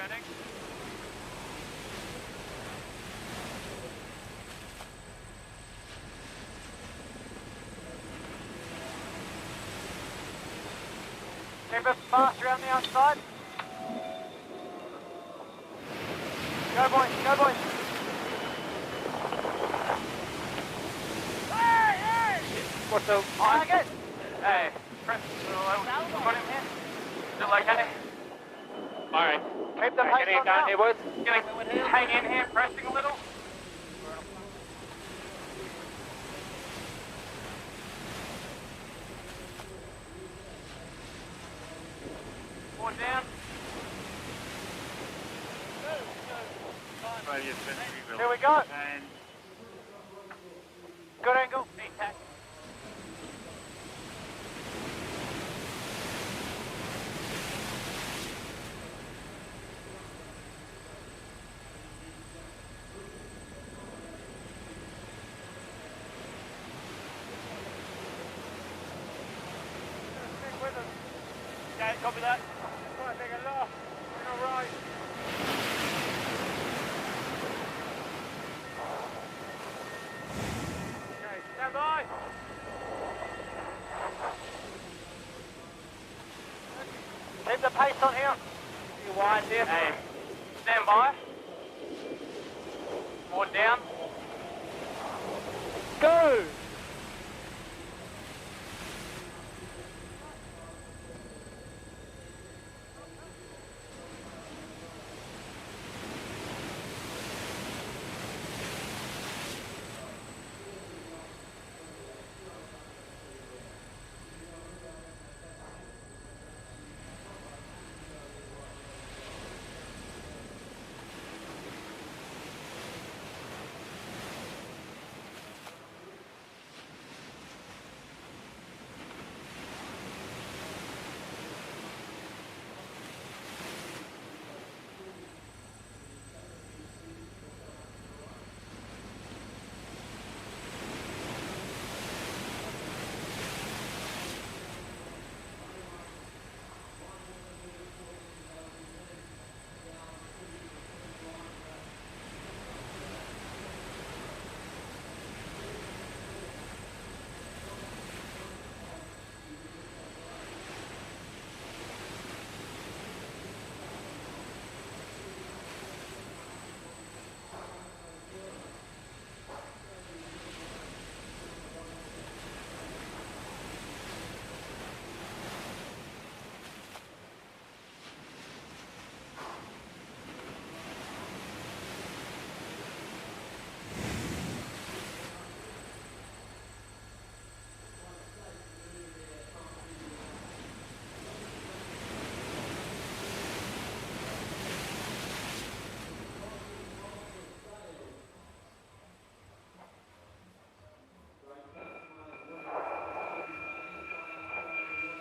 turning. Keep it fast around the outside. Go boys, go boys. Hey, hey! What's the target? Hey, press got him here. Still okay? Alright. Keep the pace on now. Here, boys. Gonna hang in here, pressing a little. More down. Here we go. And good angle. Tack. Stick with us. Okay, copy that. Might take a loft. We're all right. Stand by. Keep the pace on here. You wide here. Hey. Stand by. More down. Go.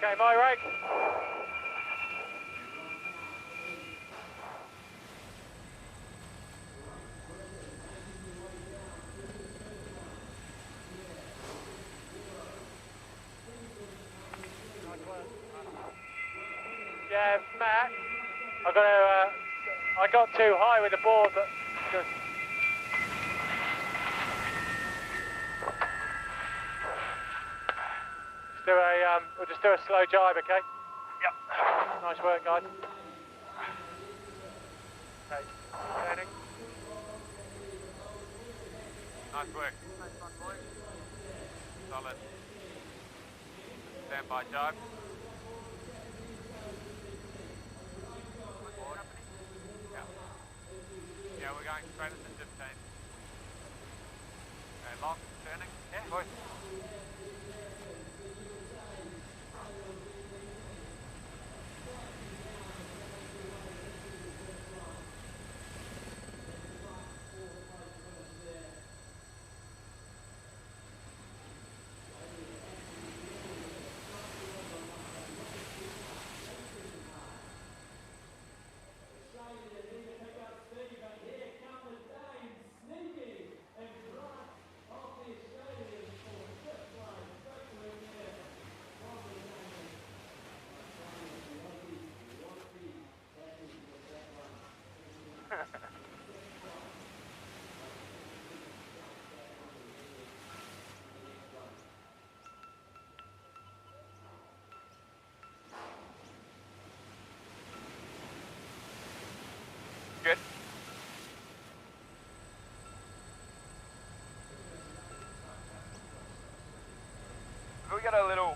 Okay, my right. Yeah, Matt. I got too high with the board, but good. We'll just do a slow jibe, okay? Yep. Nice work, guys. Okay, turning. Nice work. Nice one, boys. Solid. Stand by jibe. Yeah. Yeah, we're going straight into 15. Okay, long, turning. Yeah, boys. good. We got a little...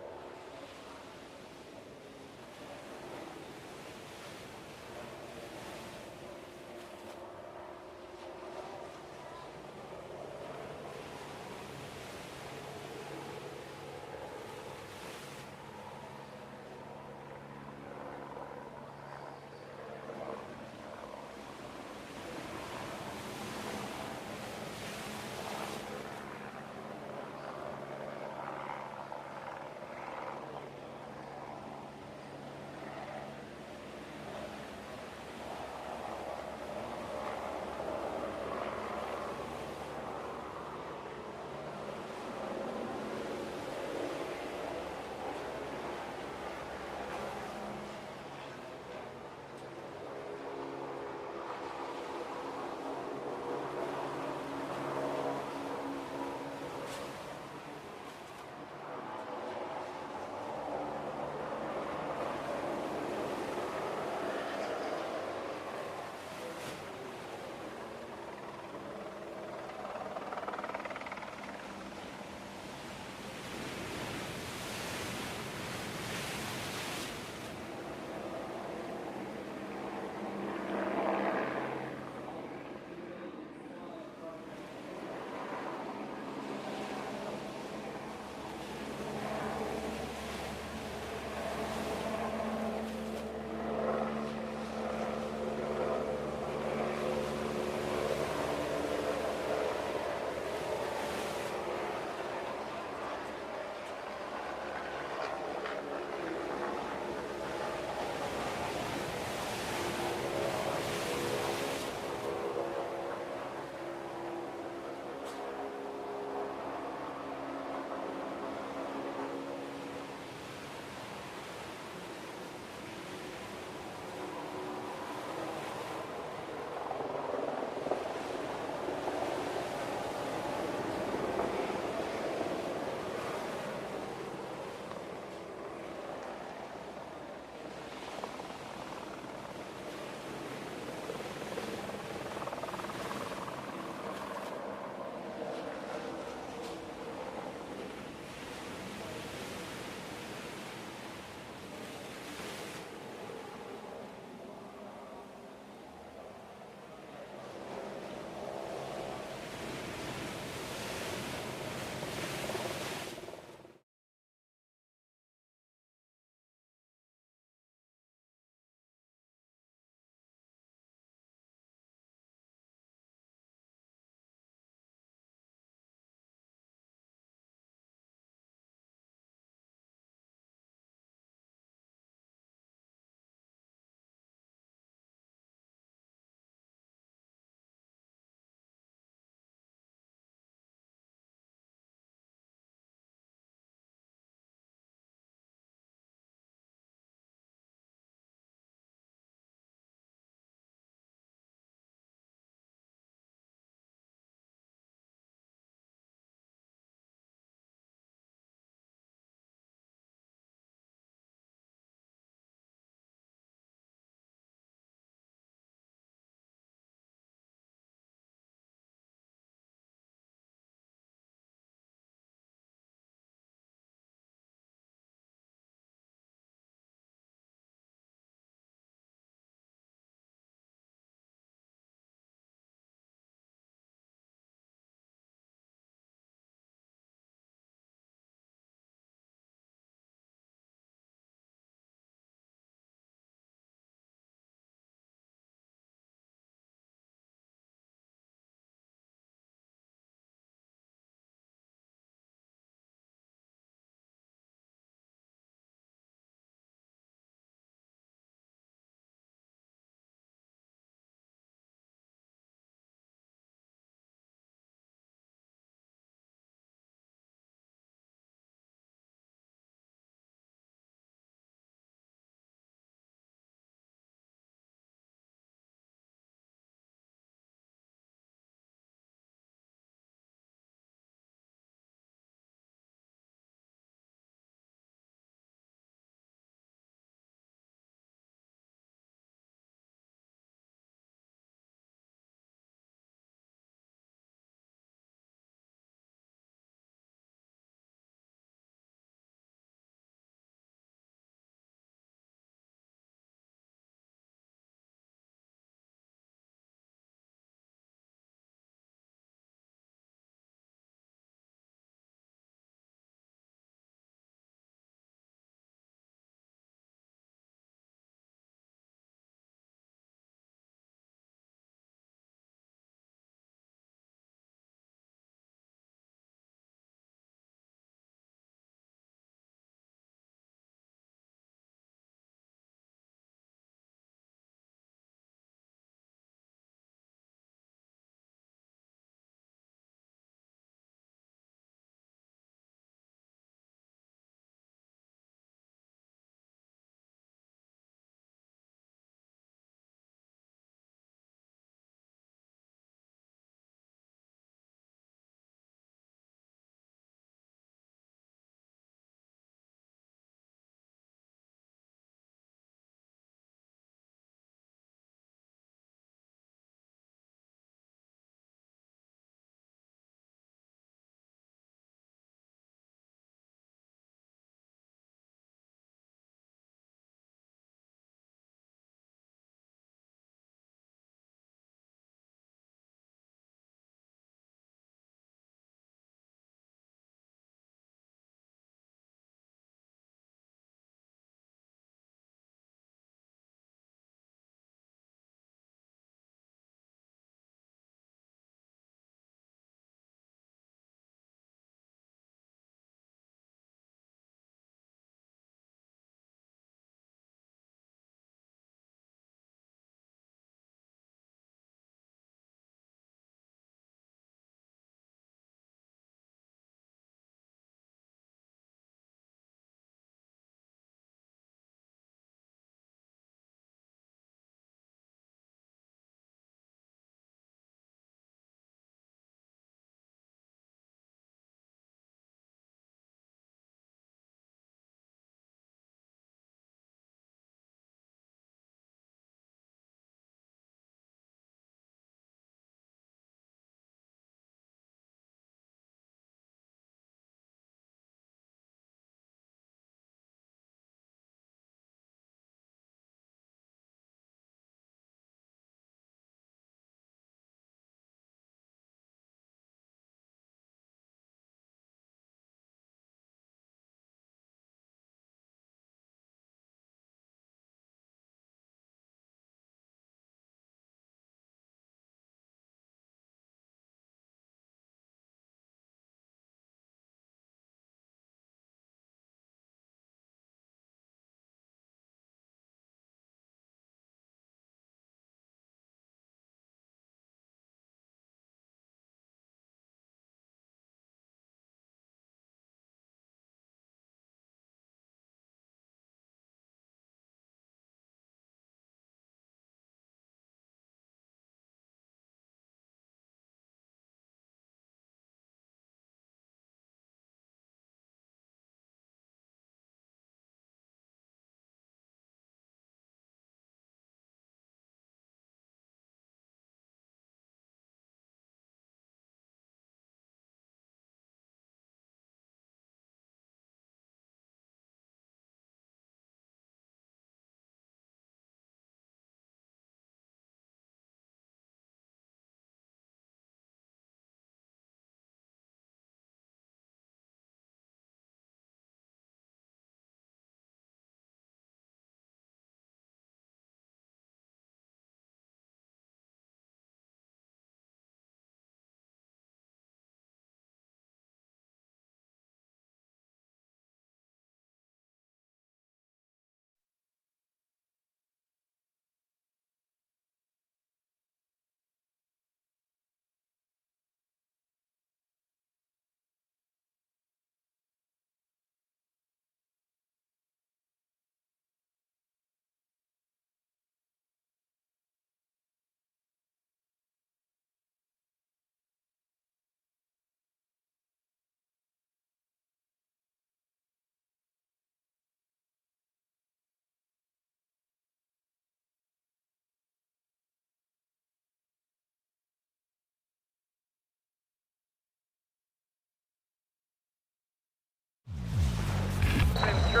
in 3,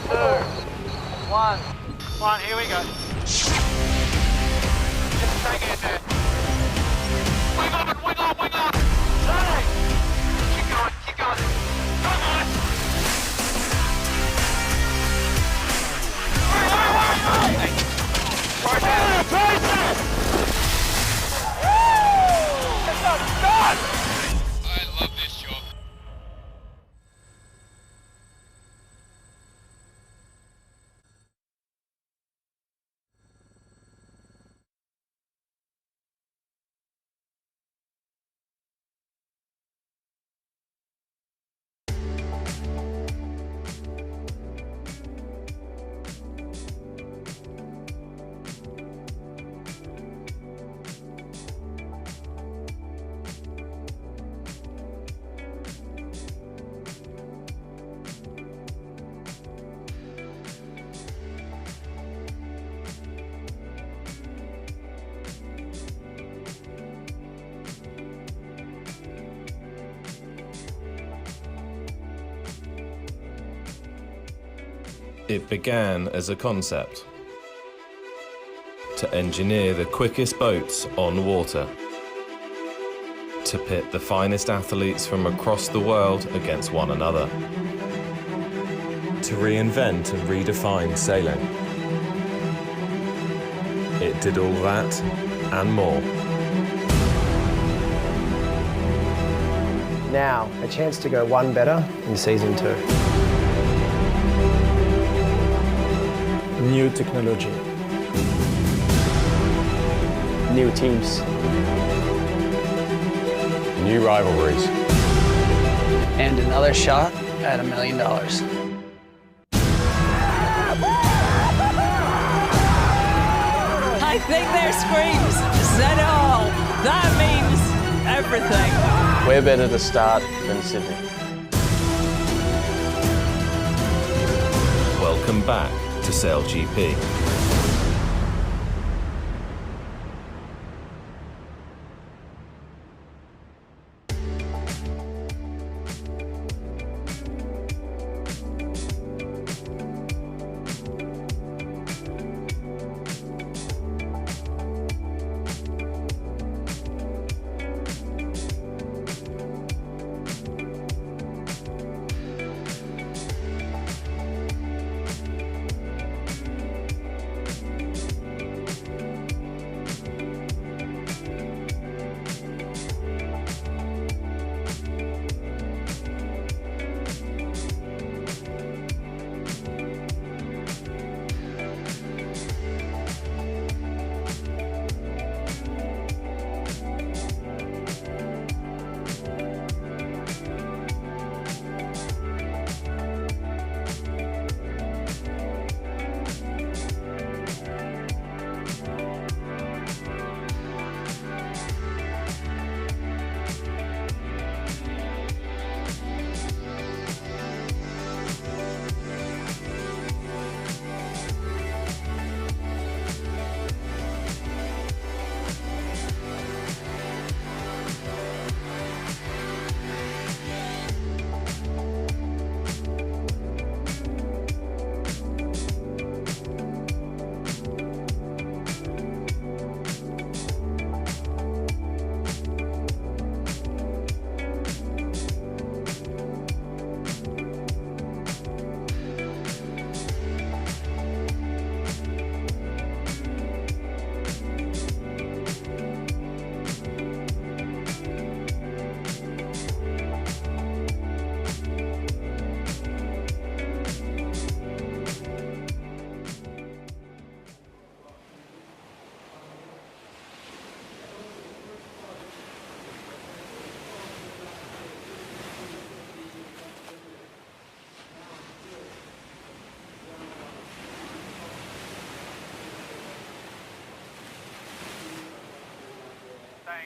2, 1. Come on, here we go. Just take it in there. Wing on, wing on, wing on. Hey! Keep going, keep going. Come on! Hey! Right there. Pieces! Woo! It's not done! I love this job. It began as a concept to engineer the quickest boats on water, to pit the finest athletes from across the world against one another, to reinvent and redefine sailing. It did all that and more. Now, a chance to go one better in season 2. New technology. New teams. New rivalries. And another shot at $1 million. I think their screams said it all. That means everything. Where better to start than Sydney? Welcome back to SailGP.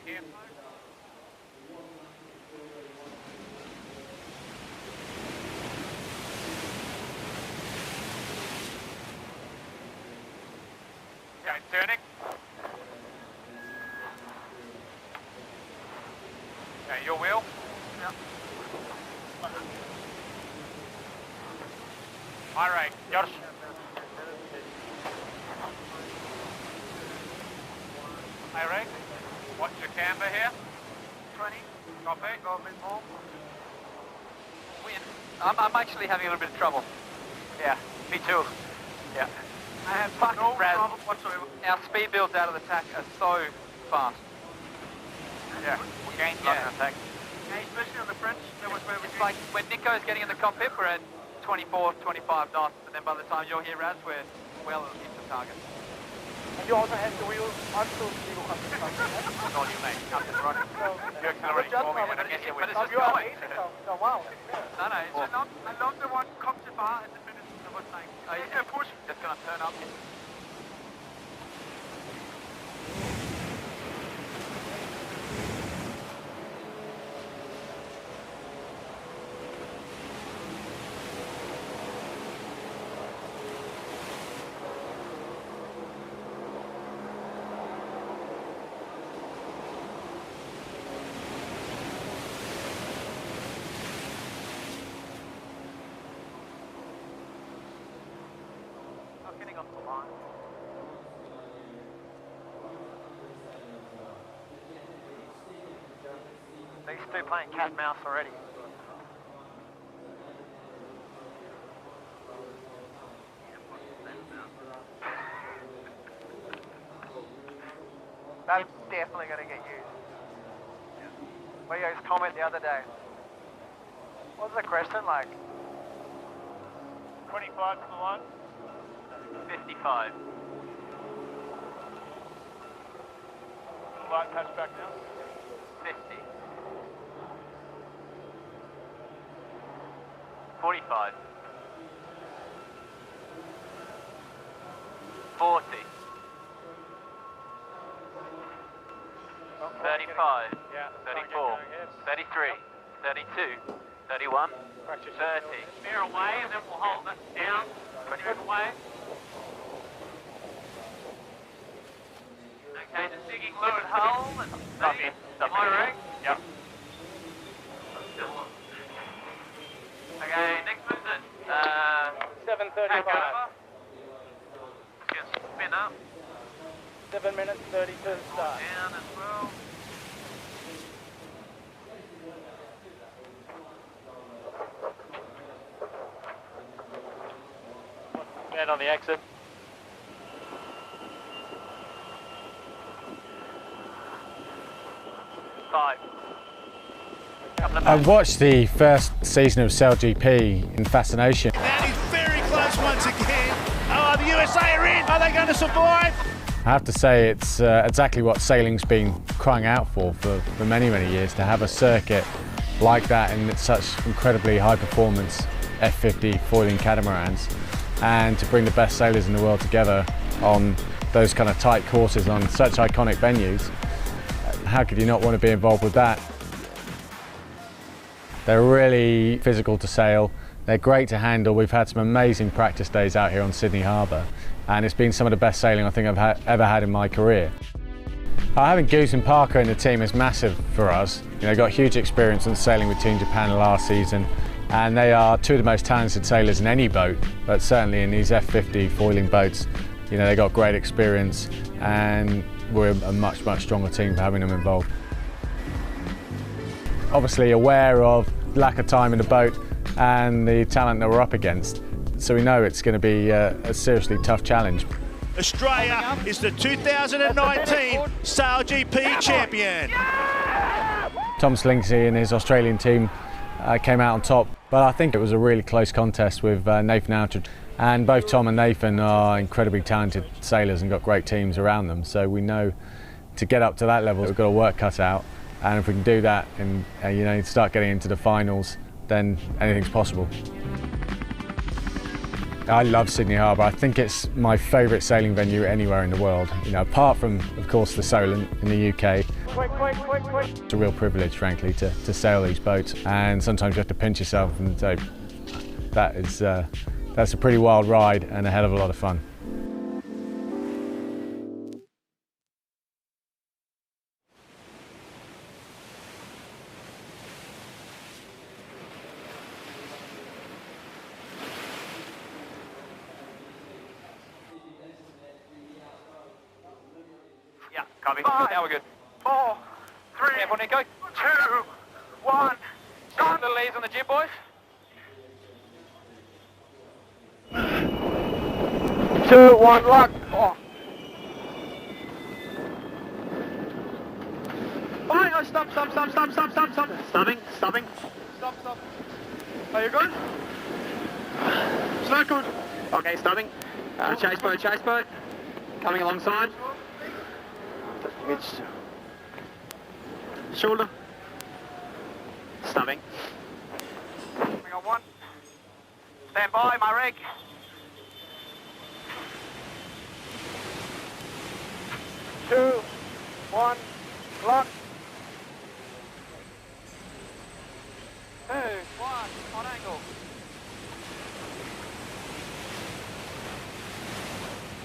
Again. Okay, turning. Okay, your wheel. Yeah. All right, Josh. Hey, Rick. What's your camber here? 20. Copy. Go a bit more. Wind. I'm actually having a little bit of trouble. Yeah, me too. Yeah. I have no problem whatsoever. Our speed builds out of the tack are so fast. Yeah, we gained a lot in attack. Yeah, especially on the French, that was where it's like when Nico's getting in the cockpit, we're at 24, 25 knots, and then by the time you're here, Raz, we're well into target. And you also have the wheel until you come to target. That's all you make, up and running. You're accelerating for me when I get here with you. So wow. No, it's not. I love the one comes to bar at the finish. I was like, oh, yeah, push. Just gonna turn up. Getting off the line. These two playing cat and mouse already. That's definitely going to get used. Leo's comment the other day. What was the question like? 25 from the line. 55. Light patch back now. 50. 45. 40. 35. Yeah. 34. 33. 32. 31. 30. Steer away and then we'll hold it down. 20 foot away. Okay, just digging fluid hole and monitoring. Yep. Okay, next movement. 7:35. Just spin up. 7 minutes 32 start. Down as well. Man on the exit. I watched the first season of SailGP in fascination. And he's very close once again. Oh, the USA are in. Are they going to survive? I have to say it's exactly what sailing's been crying out for many, many years, to have a circuit like that in such incredibly high performance F50 foiling catamarans, and to bring the best sailors in the world together on those kind of tight courses on such iconic venues. How could you not want to be involved with that? They're really physical to sail, they're great to handle. We've had some amazing practice days out here on Sydney Harbour, and it's been some of the best sailing I think I've ever had in my career. Having Goose and Parker in the team is massive for us. You know, got huge experience in sailing with Team Japan last season, and they are two of the most talented sailors in any boat, but certainly in these F50 foiling boats. You know, they got great experience, and we're a much, much stronger team for having them involved. Obviously aware of lack of time in the boat and the talent that we're up against, so we know it's going to be a seriously tough challenge. Australia is the 2019 SailGP champion. Tom Slingsy and his Australian team came out on top, but I think it was a really close contest with Nathan Outridge. And both Tom and Nathan are incredibly talented sailors and got great teams around them, so we know to get up to that level we've got a work cut out, and if we can do that and you know, start getting into the finals, then anything's possible. I love Sydney Harbour. I think it's my favourite sailing venue anywhere in the world. You know, apart from, of course, the Solent in the UK. It's a real privilege, frankly, to sail these boats, and sometimes you have to pinch yourself and say, that's a pretty wild ride and a hell of a lot of fun. Yeah, copy. Now we're good. 4, 3, careful, Nico. 2, 1. Start. Little ease on the jib, boys. 2, 1, lock. Oh. Oh, stop. Stopping. Stop. Are you good? It's not good. Okay, stopping. Chase boat. Coming alongside. It's shoulder. Stopping. We got 1. Stand by, my rig. 2, 1, lock. 2, 1, on angle.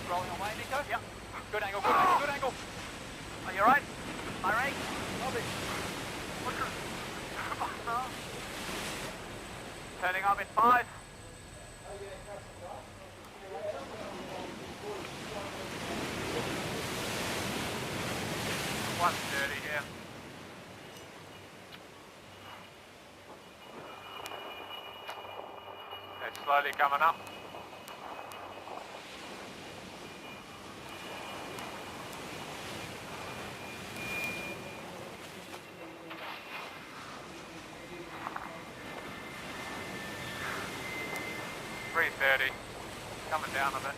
Rolling away, Nico. Yep. Good angle. Are you alright? My rig. Turning up in 5. $130 here. It's slowly coming up. $330, coming down a bit.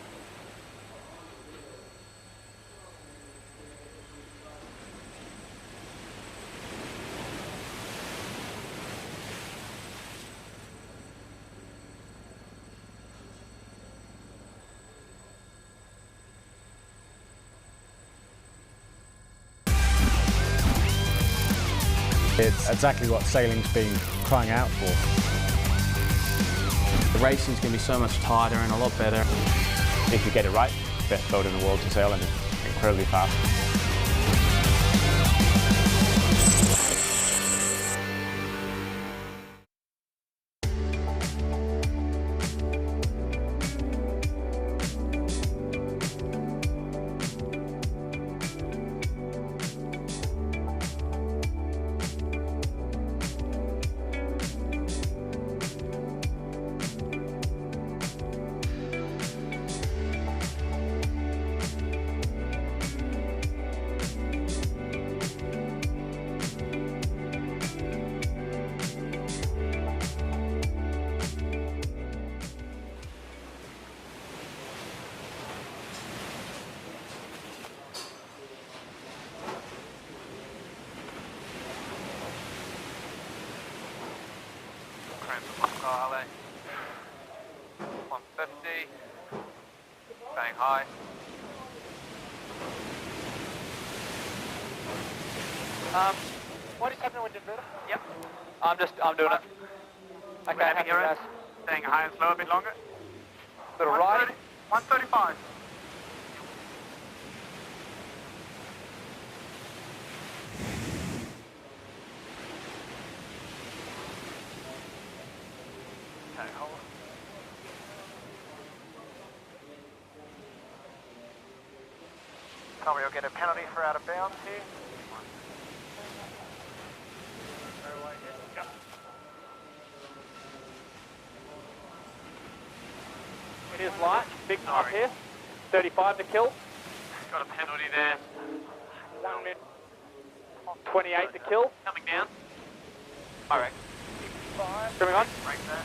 It's exactly what sailing's been crying out for. The racing's going to be so much tighter and a lot better. If you get it right, best boat in the world to sail and it's incredibly fast. Charlie. 150. Bang high. What is happening with the drill? Yep. I'm doing it. Okay, happy guys. Staying high and slow a bit longer. Little right. 135. Okay, hold on. Tommy will get a penalty for out of bounds here. It is light, big up here. 35 to kill. Got a penalty there. 1 minute. 28 to kill. Coming down. Alright. Coming on. Break that.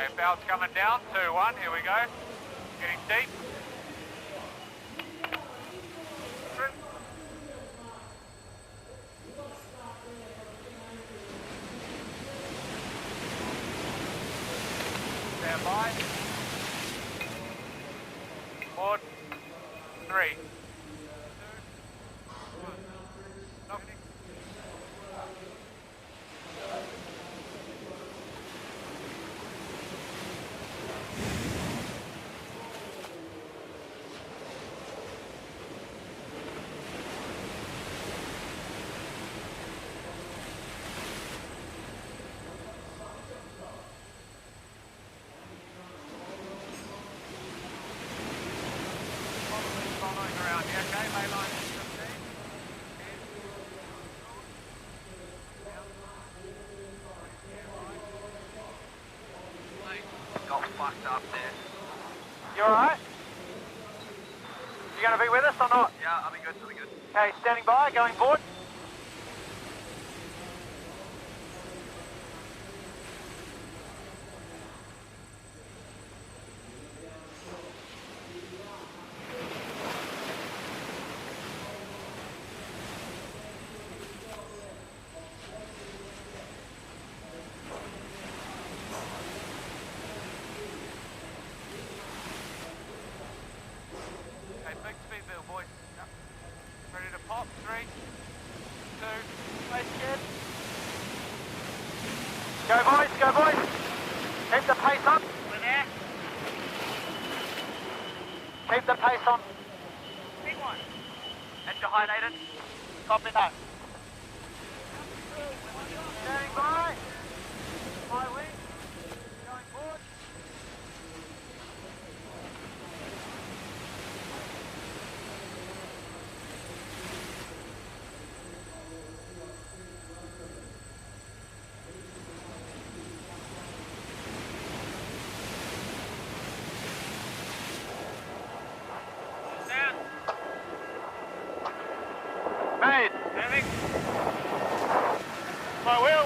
Okay, bow's coming down, 2-1, here we go. Getting deep. Stand by. Board. 3. 2. 1. Knocking. Following around, yeah, okay, ley line 15. Got fucked up there. You alright? You gonna be with us or not? Yeah, I'll be good, I'll be good. Okay, standing by, going forward. Okay, big speed bill, boys. Yep. Ready to pop. 3, 2, face scared. Go boys, go boys. Keep the pace on. We're there. Keep the pace on. Big one. At your height, Aiden. Copy that. Standing by. My wing. Going forward. Down. Made. Moving. My wheel.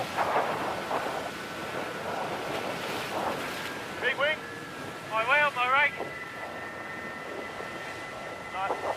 Big wing. My wheel, my rake. Nice.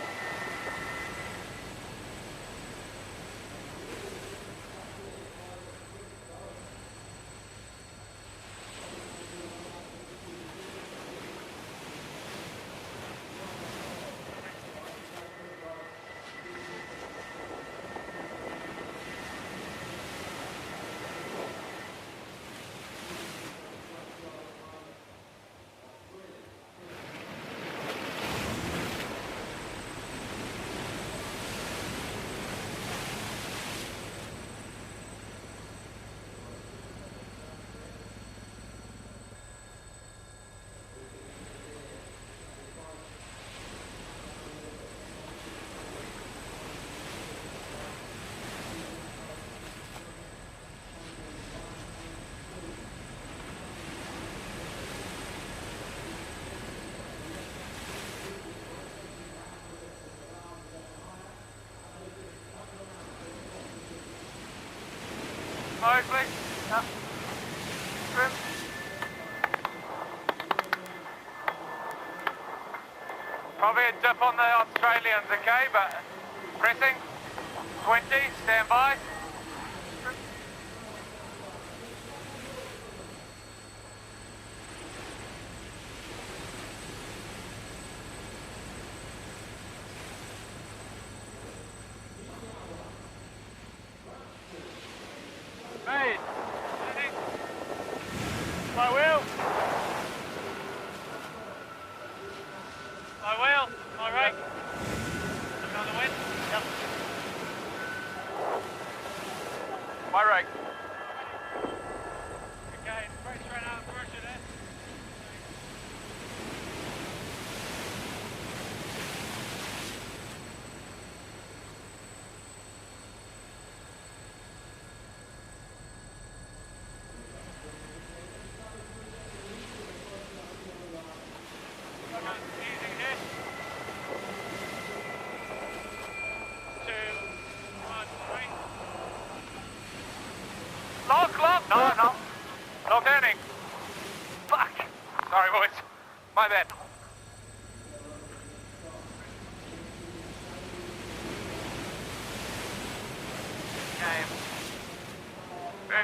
Mostly. Yep. Trim. Probably a dip on the Australians, okay, but pressing. 20, stand by. Trim. Made. My wheel. My wheel. My rake. On the wind. Yep.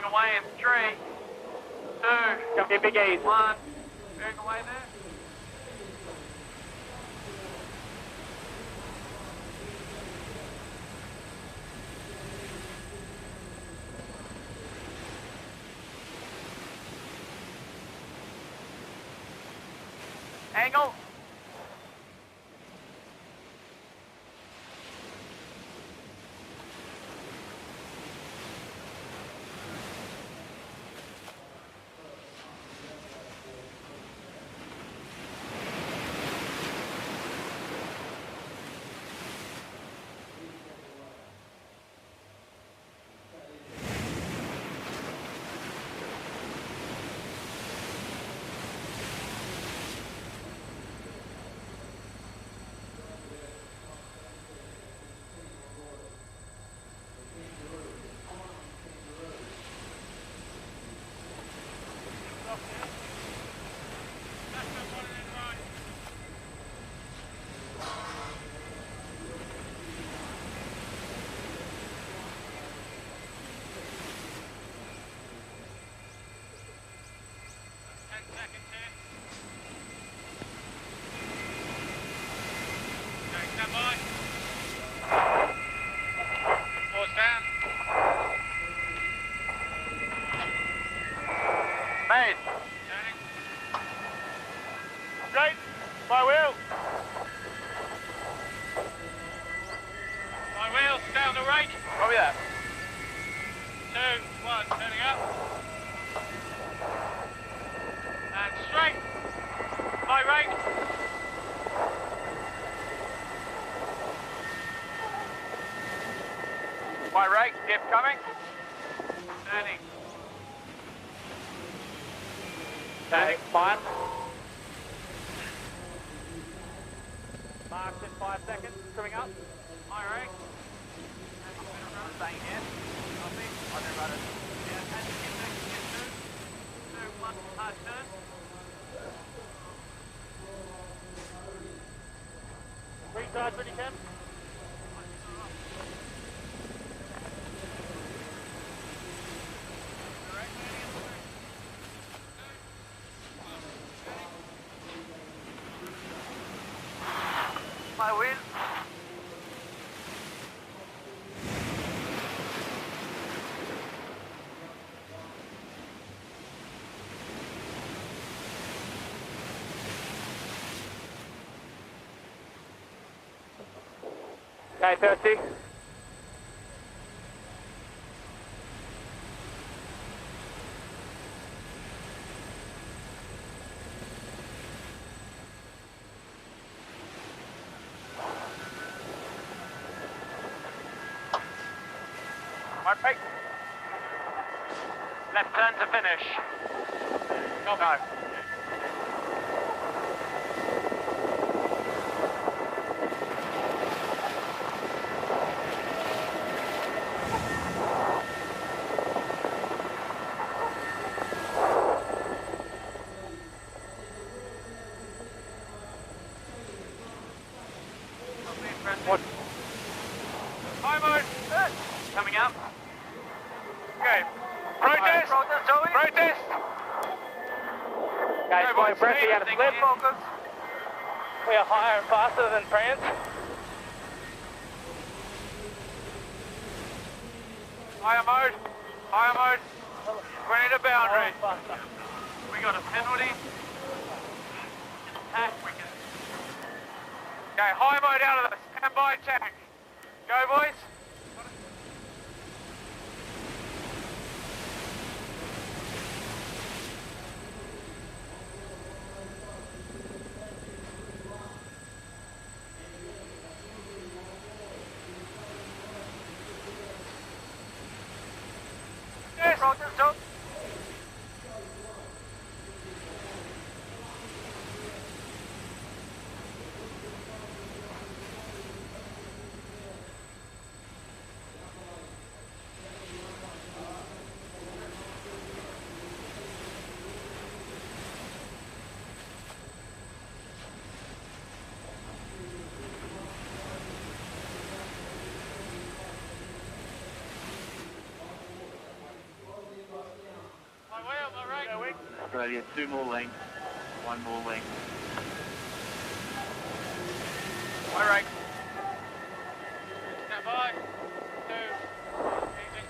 away in 3, 2, Jump in big ease. 1. Bearing away there. Angle. Made. Straight. My wheel. My wheels down the rake. Copy that. 2, 1, turning up. And straight. My rake. My rake. Dip coming. Turning. Turning. Fine. Marks in 5 seconds. Coming up. My rake. Staying here. Copy. I'll do about it. Yeah, and get next to get 2, 1, hard turn. Recharge ready, Cam. My wheel. Okay, 30. My brake. Left turn to finish. Go. What? High mode. Coming up. Okay. Protest. Protest, Joey. Protest. Okay, Go, flying boys. Bradley out of slip. Focus. We are higher and faster than France. Higher mode. Higher mode. We need a boundary. Faster. We got a penalty. Attack. We can. Okay, high mode out of the standby tank. Go, boys. Yes. Protest, up. yeah, 2 more lengths, 1 more length. All right. Stand by. 2. Easy.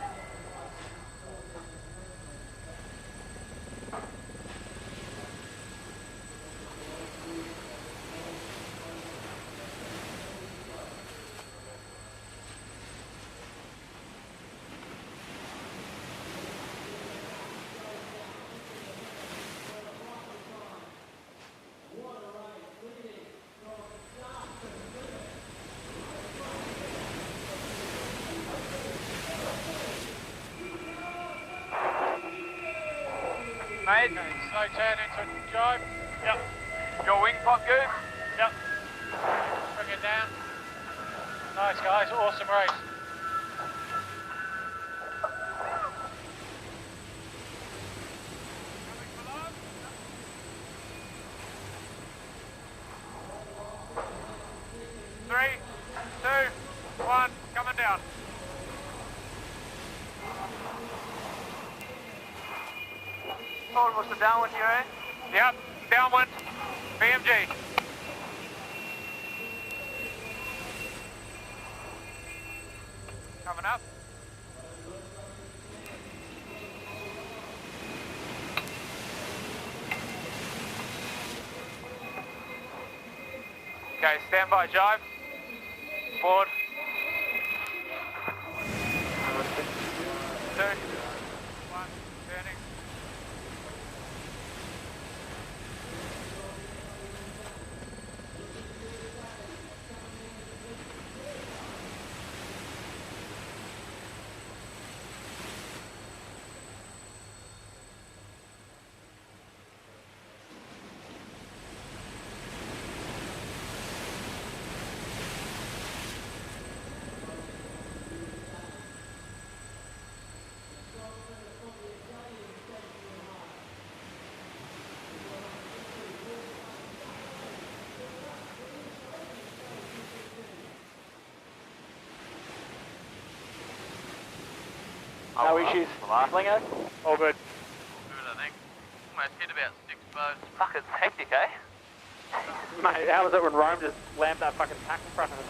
Mate, slow turn into drive. Yep. Your wing pop good? Yep. Bring it down. Nice guys, awesome race. Three, 2, 1, coming down. What's the downwind here, eh? Yep, downwind, BMG. Coming up. Okay, stand by, jive. Forward. 2, 1, turning. No issues. Slinger? All good. Good, I think. Almost hit about 6 boats. Fuck, it's hectic, eh? Mate, how was it when Rome just slammed that fucking pack in front of us?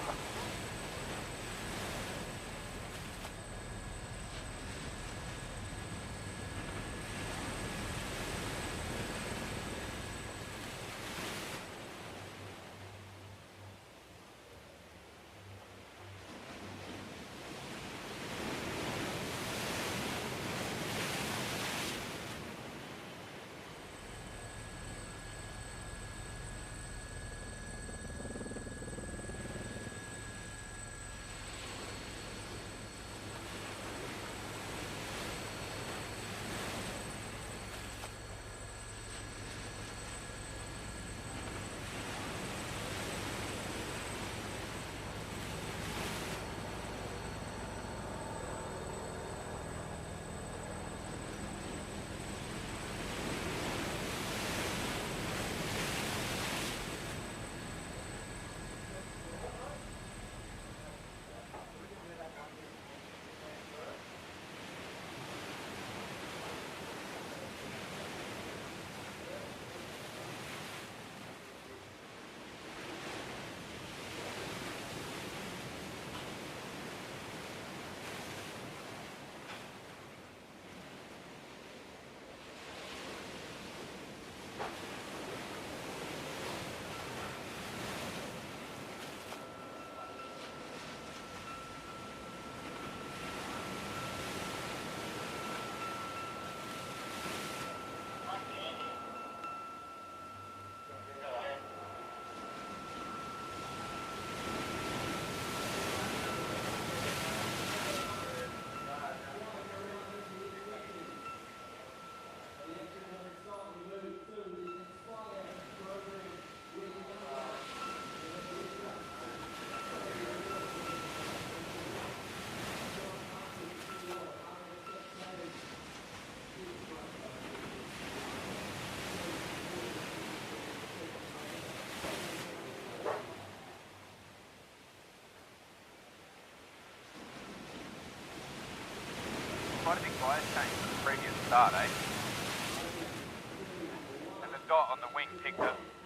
Quite a big bias change from the previous start, eh?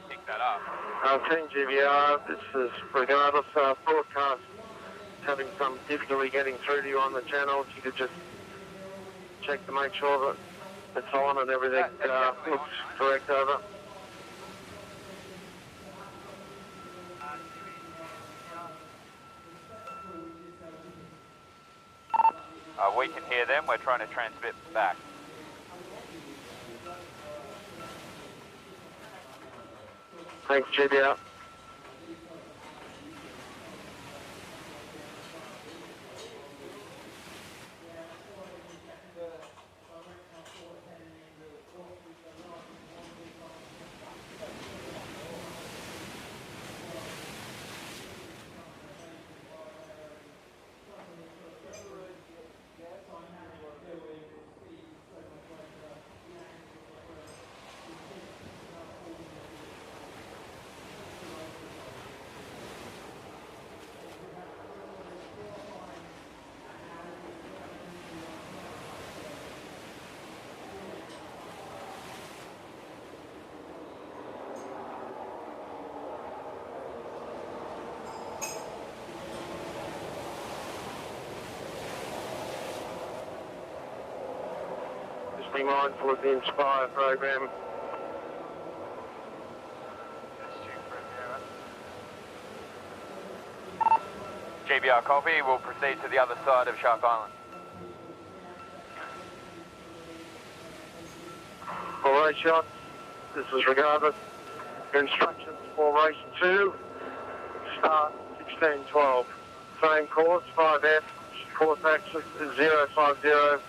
pick that up. Team GBR, this is regardless broadcast having some difficulty getting through to you on the channel. If you could just check to make sure that it's on and everything looks correct over. We can hear them. We're trying to transmit back. Thanks, GBR. Be mindful of the Inspire program. GBR copy, we'll proceed to the other side of Shark Island. For race shots, this is regardless. Instructions for race 2, start 16:12. Same course, 5F, course axis is 050.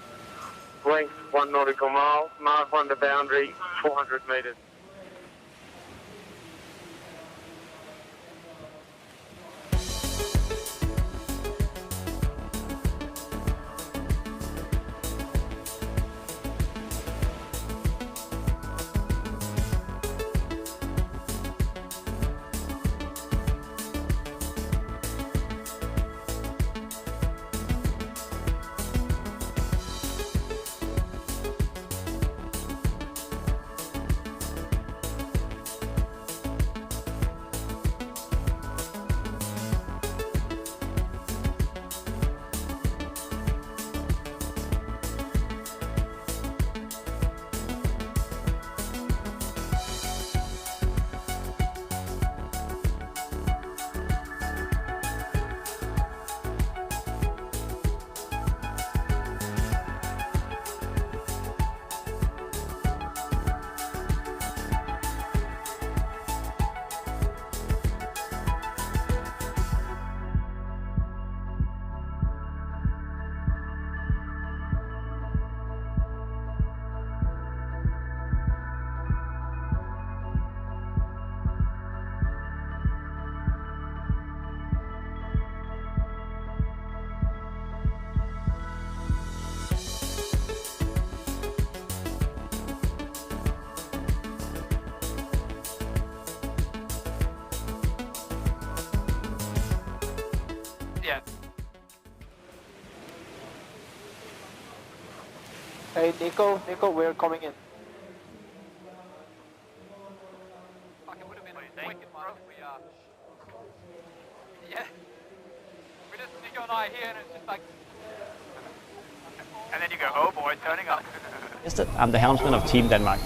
Length 1 nautical mile, mark 1 to boundary, 400 metres. Hey, Nico, we're coming in. Fucking would have been wicked, bro. Yeah. We just, Nico and I are here and it's just like... And then you go, oh boy, turning up. I'm the helmsman of Team Denmark.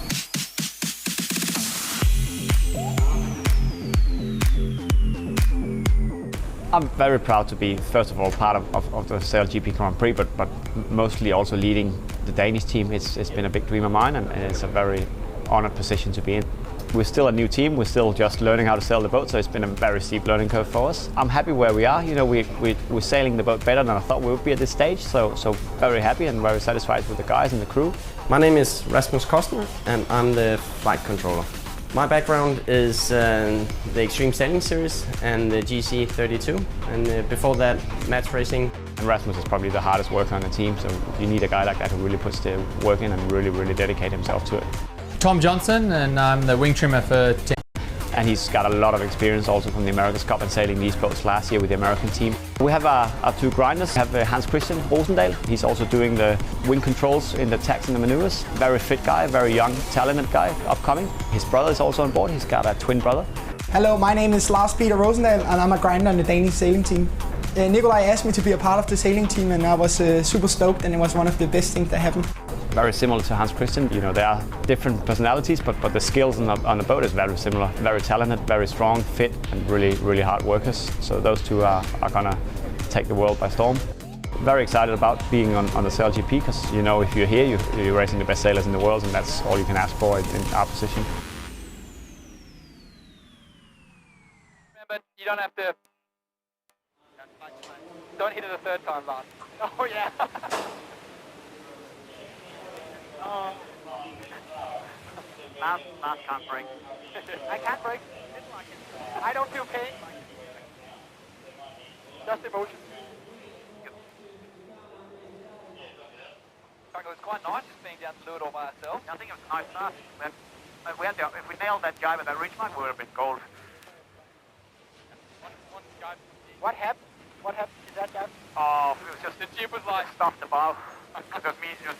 I'm very proud to be, first of all, part of the SailGP Grand Prix, but mostly also leading the Danish team. It's been a big dream of mine, and it's a very honored position to be in. We're still a new team. We're still just learning how to sail the boat, so it's been a very steep learning curve for us. I'm happy where we are. You know, we're sailing the boat better than I thought we would be at this stage, so very happy and very satisfied with the guys and the crew. My name is Rasmus Kostner, and I'm the flight controller. My background is the Extreme Sailing Series and the GC32, and before that, match racing. And Rasmus is probably the hardest worker on the team, so you need a guy like that who really puts the work in and really dedicate himself to it. Tom Johnson, and I'm the wing trimmer for Team. and he's got a lot of experience also from the America's Cup and sailing these boats last year with the American team. We have our two grinders. We have Hans Christian Rosendal. He's also doing the wind controls in the tacks and the maneuvers. Very fit guy, very young, talented guy, upcoming. His brother is also on board. He's got a twin brother. Hello, my name is Lars Peter Rosendal and I'm a grinder on the Danish sailing team. Nikolai asked me to be a part of the sailing team and I was super stoked, and it was one of the best things that happened. Very similar to Hans Christian. You know, they are different personalities, but the skills on the boat is very similar. Very talented, very strong, fit, and really hard workers. So those two are gonna take the world by storm. Very excited about being on the SailGP, because you know, if you're here, you're racing the best sailors in the world, and that's all you can ask for in our position. Remember, you don't have to. Don't hit it a third time, Lars. Oh yeah. Lars can't break. I can't break. I don't feel pain. Just emotion. It was quite nice just being down to do it all by ourselves. I think it was a nice start. If we nailed that jibe at that ridge line, we would have been gold. What happened? What happened to that jibe? Oh, it was just the jib was like stuffed above. It was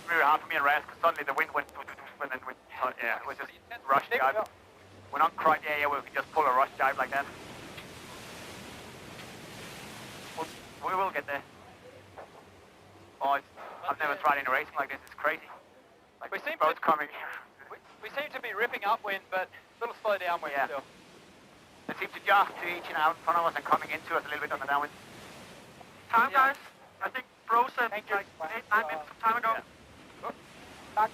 very hard for me and Raz, because suddenly the wind went, and then it was just rush jibe. We're not quite there yet, we can just pull a rush jibe like that. We will get there. Oh, I've never tried any racing like this, it's crazy. Like, we seem boats coming. We seem to be ripping upwind, but a little slow downwind still. They seem to just to each out in front of us and coming into us a little bit on the downwind. Time, guys? I think Bro said like 8-9 minutes of time ago. Back.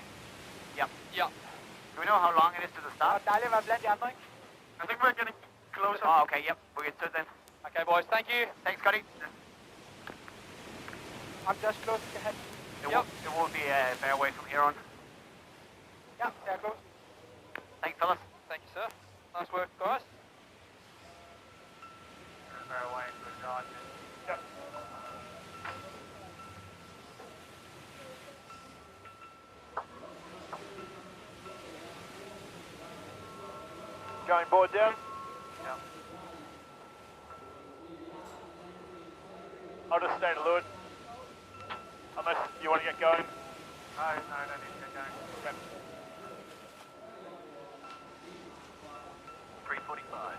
Yep. Yep. Do we know how long it is to the start? I think we're getting closer. Oh, okay, yep. We'll get to it then. Okay, boys, thank you. Thanks, Scotty. I'm just close to head. It will be a fair way from here on. Yeah, they're close. Thanks, fellas. Thank you, sir. Nice work, guys. Fair way to the guard. Yep. Going board down? Yeah. I'll just stay to leeward. Unless you want to get going. No, I don't need to get going. Okay. 3:45.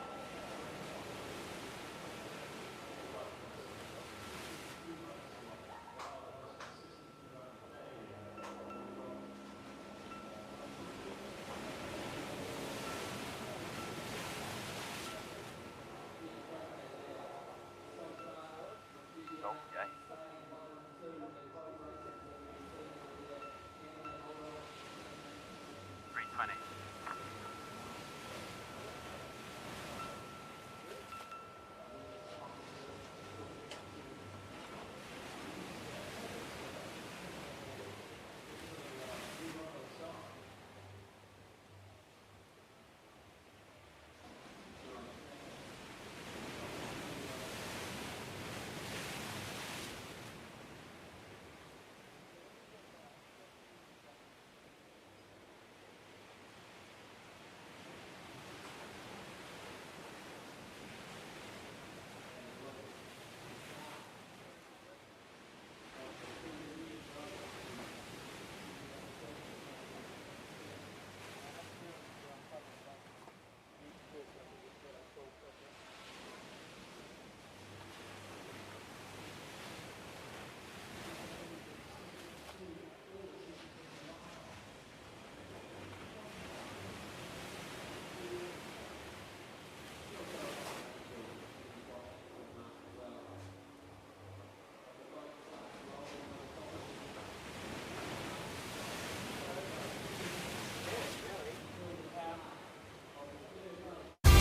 Okay. 3:20.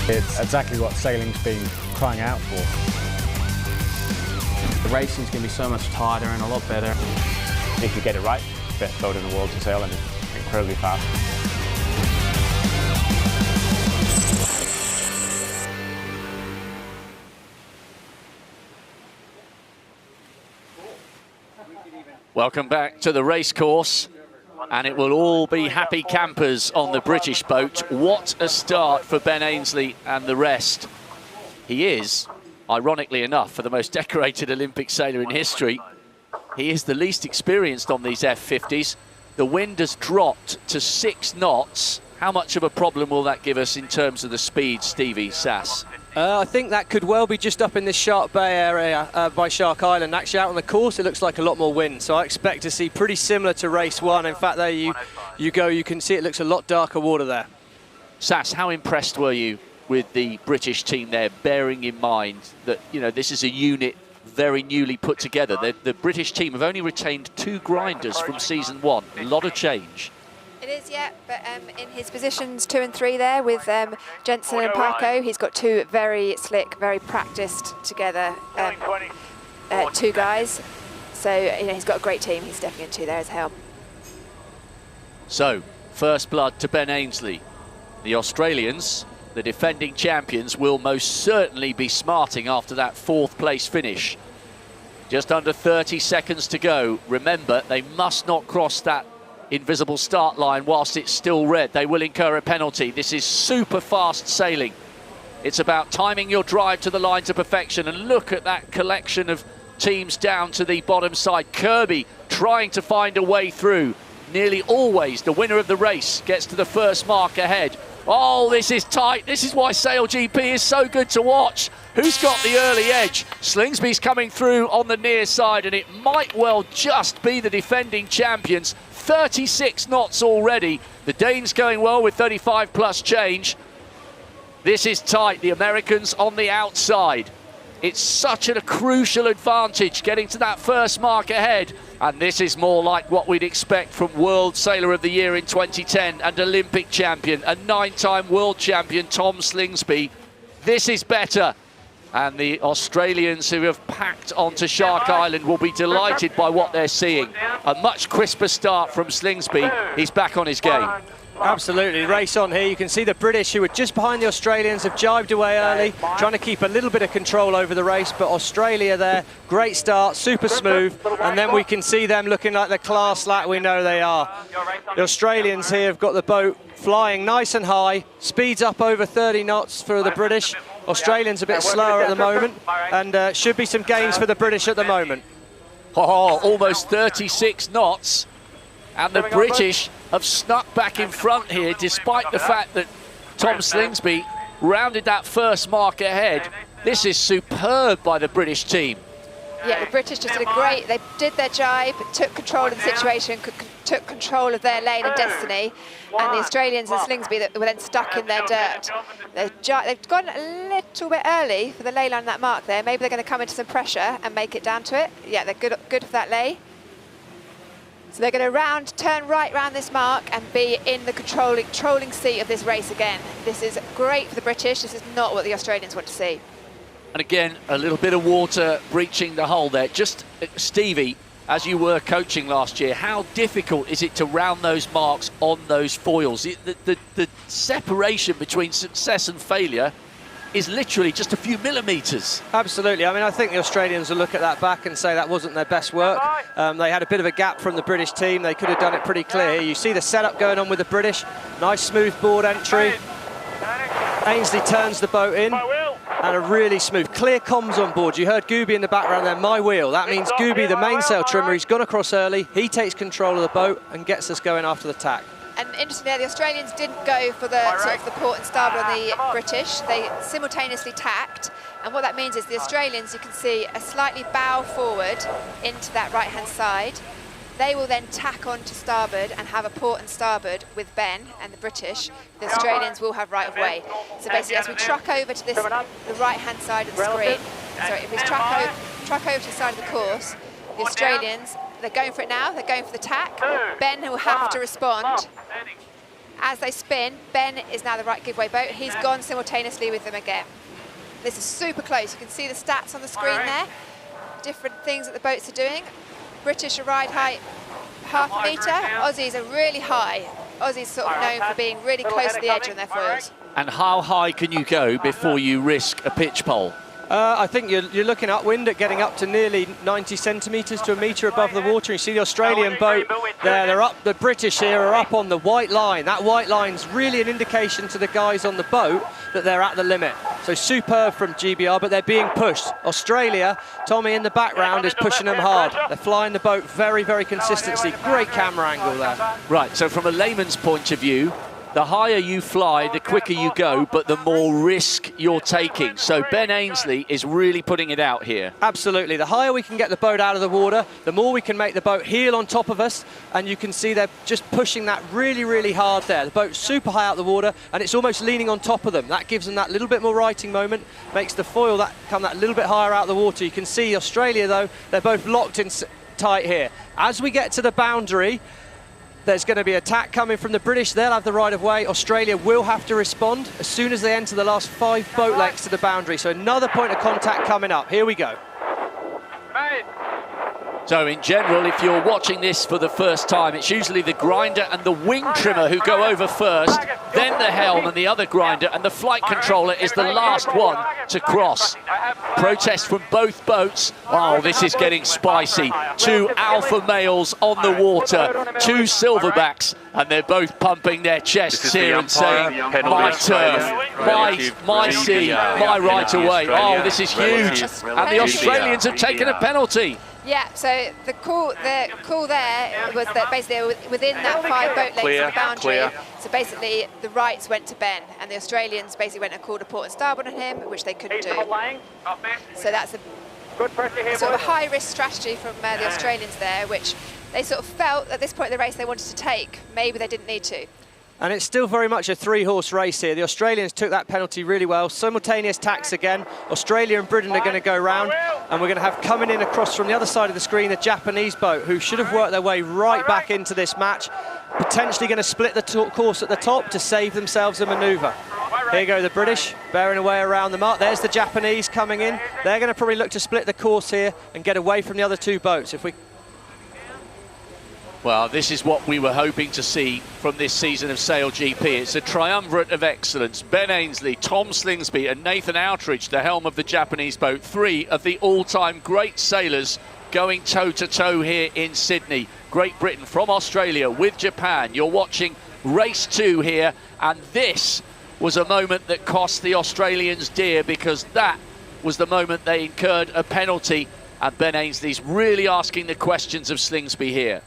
It's exactly what sailing's been crying out for. The racing's going to be so much tighter and a lot better. If you get it right, best boat in the world to sail, and it's incredibly fast. Welcome back to the race course. And it will all be happy campers on the British boat. What a start for Ben Ainslie and the rest. He is, ironically enough, for the most decorated Olympic sailor in history, he is the least experienced on these F50s. The wind has dropped to 6 knots. How much of a problem will that give us in terms of the speed, Stevie Sass? I think that could well be just up in this Shark Bay area by Shark Island. Actually, out on the course, it looks like a lot more wind. So I expect to see pretty similar to race 1. In fact, there you go. You can see it looks a lot darker water there. Sass, how impressed were you with the British team there, bearing in mind that, you know, this is a unit very newly put together? The British team have only retained 2 grinders from season 1. A lot of change. It is, yeah, but in his positions 2 and 3 there with Jensen and Parko, he's got 2 very slick, very practiced together 2 guys. So, you know, he's got a great team. He's definitely in 2 there as hell. So, first blood to Ben Ainslie. The Australians, the defending champions, will most certainly be smarting after that 4th place finish. Just under 30 seconds to go. Remember, they must not cross that invisible start line whilst it's still red. They will incur a penalty. This is super fast sailing. It's about timing your drive to the line to perfection, and look at that collection of teams down to the bottom side. Kirby trying to find a way through. Nearly always the winner of the race gets to the first mark ahead. Oh, this is tight. This is why SailGP is so good to watch. Who's got the early edge? Slingsby's coming through on the near side, and it might well just be the defending champions. 36 knots already. The Danes going well with 35 plus change. This is tight. The Americans on the outside. It's such a crucial advantage getting to that first mark ahead. And this is more like what we'd expect from World Sailor of the Year in 2010 and Olympic champion, a 9-time world champion, Tom Slingsby. This is better. And the Australians who have packed onto Shark Island will be delighted by what they're seeing. A much crisper start from Slingsby. He's back on his game. Absolutely, race on here. You can see the British, who were just behind the Australians, have jibed away early, trying to keep a little bit of control over the race, but Australia there, great start, super smooth, and then we can see them looking like the class that we know they are. The Australians here have got the boat flying nice and high, speeds up over 30 knots for the British. Australians a bit slower at the moment, and should be some gains for the British at the moment. Oh, almost 36 knots. And the British have snuck back in front here, despite the fact that Tom Slingsby rounded that first mark ahead. This is superb by the British team. Yeah, the British just did a great, they did their jibe, took control of the situation, took control of their lane and destiny, and the Australians and Slingsby that were then stuck in their dirt. They've gone a little bit early for the lay line on that mark there. Maybe they're going to come into some pressure and make it down to it. Yeah, they're good for that lay. So they're going to turn right round this mark and be in the controlling seat of this race again. This is great for the British. This is not what the Australians want to see. And again, a little bit of water breaching the hull there. Just, Stevie, as you were coaching last year, how difficult is it to round those marks on those foils? The separation between success and failure is literally just a few millimetres. Absolutely. I mean, I think the Australians will look at that back and say that wasn't their best work. They had a bit of a gap from the British team. They could have done it pretty clear. You see the setup going on with the British. Nice smooth board entry. Ainslie turns the boat in. And a really smooth, clear comms on board. You heard Gooby in the background there, my wheel. That means Gooby, the mainsail trimmer, he's gone across early. He takes control of the boat and gets us going after the tack. And interestingly, the Australians didn't go for the sort of the port and starboard on the British. They simultaneously tacked. And what that means is the Australians, you can see, a slightly bow forward into that right-hand side. They will then tack on to starboard and have a port and starboard with Ben and the British. The Australians will have right of way. So basically, as we truck over to this, the right-hand side of the screen, sorry, if we truck over to the side of the course, the Australians, they're going for it now, they're going for the tack. Ben will have to respond. As they spin, Ben is now the right giveaway boat. He's gone simultaneously with them again. This is super close. You can see the stats on the screen there. Different things that the boats are doing. British are ride height half a metre. Aussies are really high. Aussies sort of known for being really close to the edge on their foils. And how high can you go before you risk a pitch pole? I think you're looking upwind at getting up to nearly 90 centimetres to a metre above the water. You see the Australian boat there, they're up, the British here are up on the white line. That white line's really an indication to the guys on the boat that they're at the limit. So superb from GBR, but they're being pushed. Australia, Tommy in the background is pushing them hard. They're flying the boat very, very consistently. Great camera angle there. Right, so from a layman's point of view, the higher you fly, the quicker you go, but the more risk you're taking. So Ben Ainsley is really putting it out here. Absolutely. The higher we can get the boat out of the water, the more we can make the boat heel on top of us. And you can see they're just pushing that really, really hard there. The boat's super high out of the water, and it's almost leaning on top of them. That gives them that little bit more righting moment, makes the foil come that little bit higher out of the water. You can see Australia, though, they're both locked in tight here. As we get to the boundary, there's going to be attack coming from the British. They'll have the right of way. Australia will have to respond as soon as they enter the last 5 boat lengths to the boundary. So another point of contact coming up. Here we go. So in general, if you're watching this for the first time, it's usually the grinder and the wing trimmer who go over first, then the helm and the other grinder, and the flight controller is the last one to cross. Protest from both boats. Oh, this is getting spicy. 2 alpha males on the water, 2 silverbacks, and they're both pumping their chests here and saying, my turf, my sea, my right of way. Oh, this is huge. And the Australians have taken a penalty. Yeah, so the call there was that basically they were within that 5 boat lengths of the boundary. So basically the rights went to Ben, and the Australians basically went and called a port and starboard on him, which they couldn't do. So that's a sort of a high-risk strategy from the Australians there, which they sort of felt at this point in the race they wanted to take. Maybe they didn't need to. And it's still very much a 3-horse race here. The Australians took that penalty really well. Simultaneous tacks again. Australia and Britain are going to go round, and we're going to have coming in across from the other side of the screen the Japanese boat, who should have worked their way right back into this match, potentially going to split the course at the top to save themselves a manoeuvre. Here go the British, bearing away around the mark. There's the Japanese coming in. They're going to probably look to split the course here and get away from the other 2 boats. Well, this is what we were hoping to see from this season of SailGP. It's a triumvirate of excellence. Ben Ainsley, Tom Slingsby and Nathan Outridge, the helm of the Japanese boat. 3 of the all-time great sailors going toe-to-toe here in Sydney. Great Britain from Australia with Japan. You're watching race 2 here, and this was a moment that cost the Australians dear, because that was the moment they incurred a penalty, and Ben Ainsley's really asking the questions of Slingsby here.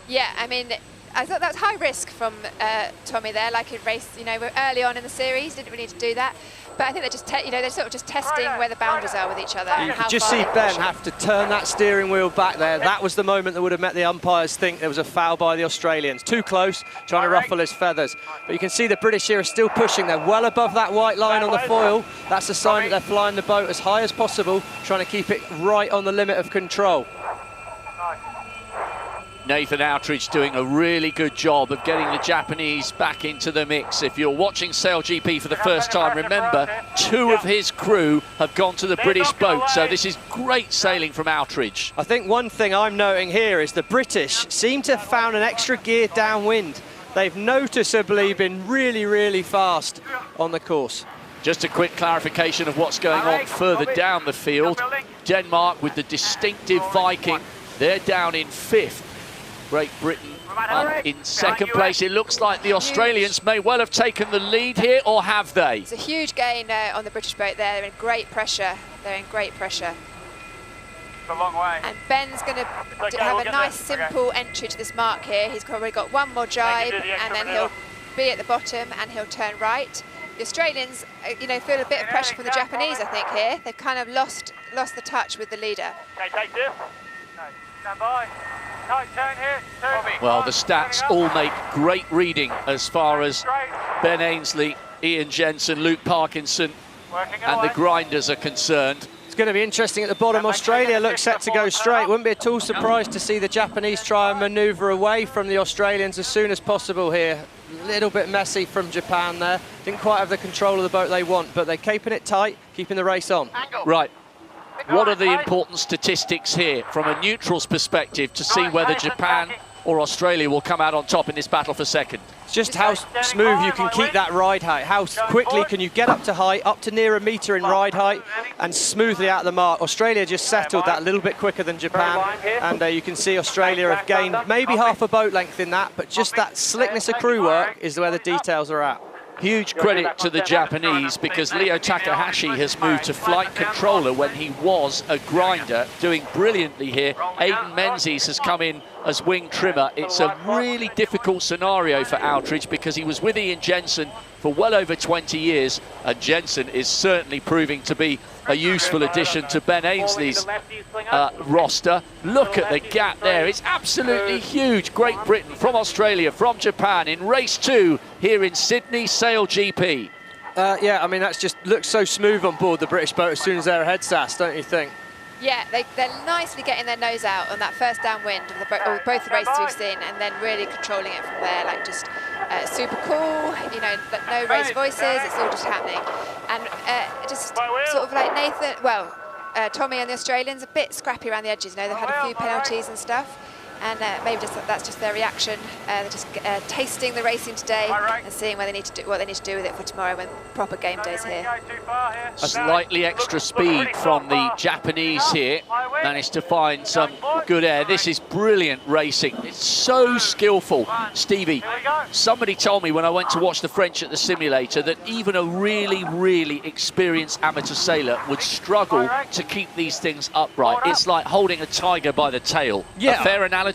Yeah, I mean, I thought that was high risk from Tommy there, like in race, you know, we're early on in the series, didn't really need to do that. But I think they're just, they're sort of just testing where the boundaries are with each other. You could just see Ben have to turn that steering wheel back there. That was the moment that would have made the umpires think there was a foul by the Australians. Too close, trying to ruffle his feathers. But you can see the British here are still pushing. They're well above that white line on the foil. That's a sign that they're flying the boat as high as possible, trying to keep it right on the limit of control. Nathan Outridge doing a really good job of getting the Japanese back into the mix. If you're watching SailGP for the first time, remember, 2 of his crew have gone to the British boat, so this is great sailing from Outridge. I think one thing I'm noting here is the British seem to have found an extra gear downwind. They've noticeably been really, really fast on the course. Just a quick clarification of what's going on further down the field. Denmark with the distinctive Viking, they're down in 5th. Great Britain up in 2nd place. It looks like the Australians may well have taken the lead here, or have they? It's a huge gain on the British boat there. They're in great pressure. They're in great pressure. It's a long way. And Ben's going to have a nice, simple entry to this mark here. He's probably got 1 more jibe, and then he'll be at the bottom, and he'll turn right. The Australians, you know, feel a bit of pressure from the Japanese, I think, here. They've kind of lost the touch with the leader. Okay, take this. Stand by. Tight turn here. Well, the stats all make great reading as far as Ben Ainsley, Ian Jensen, Luke Parkinson and the grinders are concerned. It's going to be interesting at the bottom. Australia looks set to go straight. Wouldn't be at all surprised to see the Japanese try and manoeuvre away from the Australians as soon as possible here. A little bit messy from Japan there. Didn't quite have the control of the boat they want, but they're keeping it tight, keeping the race on. Right. What are the important statistics here from a neutral's perspective to see whether Japan or Australia will come out on top in this battle for second. It's just how smooth you can keep that ride height. How quickly can you get up to height, up to near a metre in ride height, and smoothly out the mark. Australia just settled that a little bit quicker than Japan, and you can see Australia have gained maybe half a boat length in that, but just that slickness of crew work is where the details are at. Huge credit to the Japanese, because Leo Takahashi has moved to flight controller when he was a grinder, doing brilliantly here. Aidan Menzies has come in as wing trimmer. It's a really difficult scenario for Outridge because he was with Ian Jensen for well over 20 years, and Jensen is certainly proving to be a useful addition to Ben Ainsley's roster. Look at the gap there, it's absolutely huge. Great Britain from Australia, from Japan in race 2 here in Sydney SailGP. Yeah, I mean, that's just looks so smooth on board the British boat as soon as they're ahead, Sass, don't you think? Yeah, they're nicely getting their nose out on that first downwind of both the races we've seen, and then really controlling it from there, like just super cool, you know, no raised voices, it's all just happening. And just sort of like Nathan, well, Tommy and the Australians, a bit scrappy around the edges, you know, they've had a few penalties and stuff, and maybe that's just their reaction. They're just tasting the racing today and seeing what they need to do with it for tomorrow when proper game day's here. A slightly extra speed from the Japanese here, managed to find some good air. This is brilliant racing, it's so skillful. Stevie, somebody told me when I went to watch the French at the simulator that even a really experienced amateur sailor would struggle to keep these things upright. It's like holding a tiger by the tail. Yeah. A fair analogy?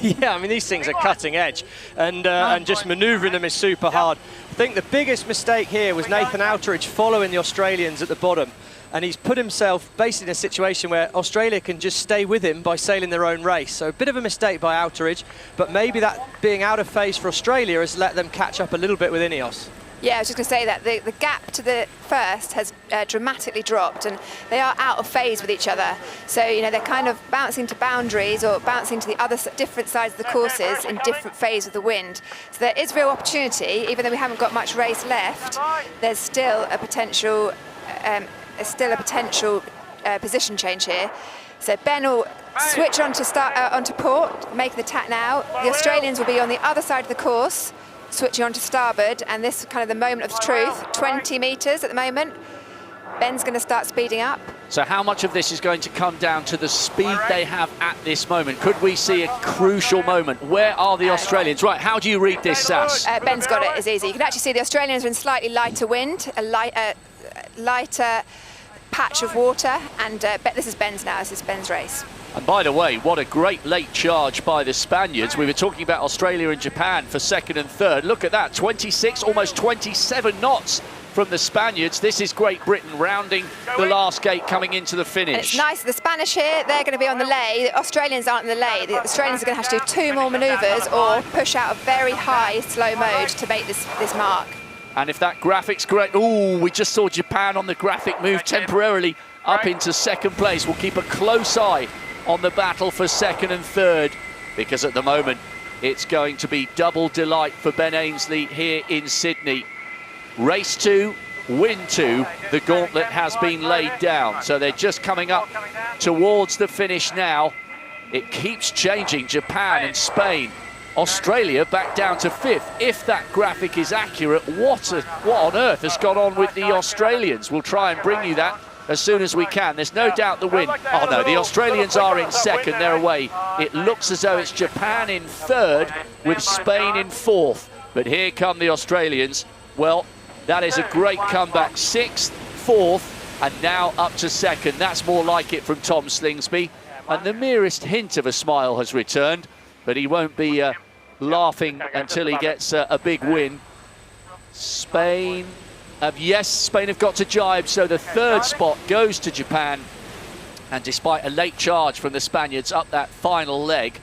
Yeah, I mean, these things are cutting edge, and just manoeuvring them is super hard. I think the biggest mistake here was Nathan Outridge following the Australians at the bottom, and he's put himself basically in a situation where Australia can just stay with him by sailing their own race. So a bit of a mistake by Outridge, but maybe that being out of phase for Australia has let them catch up a little bit with Ineos. Yeah, I was just going to say that the gap to the first has dramatically dropped, and they are out of phase with each other. So, you know, they're kind of bouncing to boundaries or bouncing to the other different sides of the courses in different phases of the wind. So there is real opportunity, even though we haven't got much race left. There's still a potential, position change here. So Ben will switch on to onto port, make the tack now. The Australians will be on the other side of the course, switching on to starboard, and this is kind of the moment of truth. 20 metres at the moment. Ben's going to start speeding up. So how much of this is going to come down to the speed they have at this moment? Could we see a crucial moment? Where are the Australians? Right, how do you read this, Sass? Ben's got it, it's easy. You can actually see the Australians are in slightly lighter wind, a lighter patch of water, and this is Ben's now, this is Ben's race. And by the way, what a great late charge by the Spaniards. We were talking about Australia and Japan for second and third. Look at that, 26, almost 27 knots from the Spaniards. This is Great Britain rounding the last gate coming into the finish. And it's nice, the Spanish here, they're going to be on the lay. The Australians aren't in the lay. The Australians are going to have to do 2 more manoeuvres or push out a very high slow mode to make this mark. And if that graphic's correct, ooh, we just saw Japan on the graphic move temporarily up into second place. We'll keep a close eye on the battle for second and third, because at the moment it's going to be double delight for Ben Ainsley here in Sydney. Race 2, win 2, the gauntlet has been laid down. So they're just coming up towards the finish now. It keeps changing, Japan and Spain. Australia back down to 5th. If that graphic is accurate, what on earth has gone on with the Australians? We'll try and bring you that as soon as we can. There's no doubt the win. Oh no, the Australians are in second, they're away. It looks as though it's Japan in third with Spain in 4th. But here come the Australians. Well, that is a great comeback. 6th, 4th, and now up to second. That's more like it from Tom Slingsby. And the merest hint of a smile has returned, but he won't be laughing until he gets a big win. Spain have got to jibe, so the third spot goes to Japan. And despite a late charge from the Spaniards up that final leg,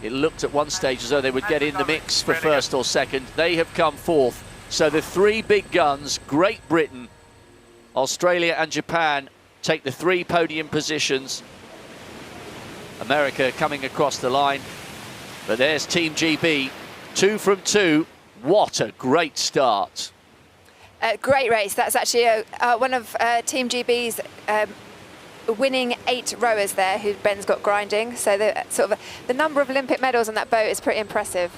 it looked at one stage as though they would get in the mix for first or second. They have come 4th. So the 3 big guns, Great Britain, Australia and Japan, take the 3 podium positions. America coming across the line. But there's Team GB, 2 from 2. What a great start. Great race. That's actually one of Team GB's winning 8 rowers there who Ben's got grinding. So the number of Olympic medals on that boat is pretty impressive.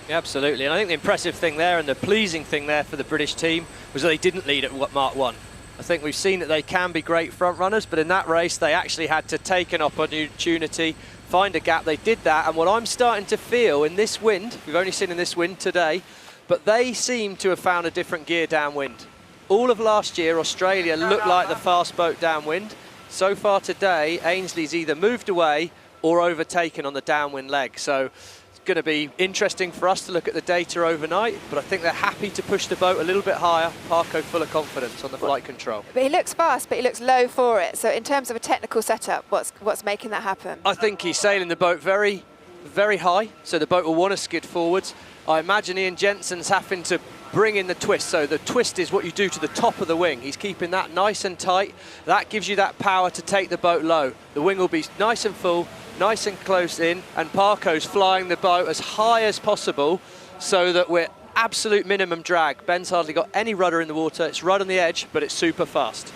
Yeah, absolutely, and I think the impressive thing there and the pleasing thing there for the British team was that they didn't lead at Mark 1. I think we've seen that they can be great front runners, but in that race they actually had to take an opportunity, find a gap. They did that, and what I'm starting to feel in this wind, we've only seen in this wind today, but they seem to have found a different gear downwind. All of last year, Australia looked like the fast boat downwind. So far today, Ainsley's either moved away or overtaken on the downwind leg. So it's going to be interesting for us to look at the data overnight, but I think they're happy to push the boat a little bit higher. Parko full of confidence on the flight control. But he looks fast, but he looks low for it. So in terms of a technical setup, what's making that happen? I think he's sailing the boat very, very high, so the boat will want to skid forwards. I imagine Ian Jensen's having to bring in the twist. So the twist is what you do to the top of the wing. He's keeping that nice and tight. That gives you that power to take the boat low. The wing will be nice and full, nice and close in, and Parko's flying the boat as high as possible so that we're absolute minimum drag. Ben's hardly got any rudder in the water. It's right on the edge, but it's super fast.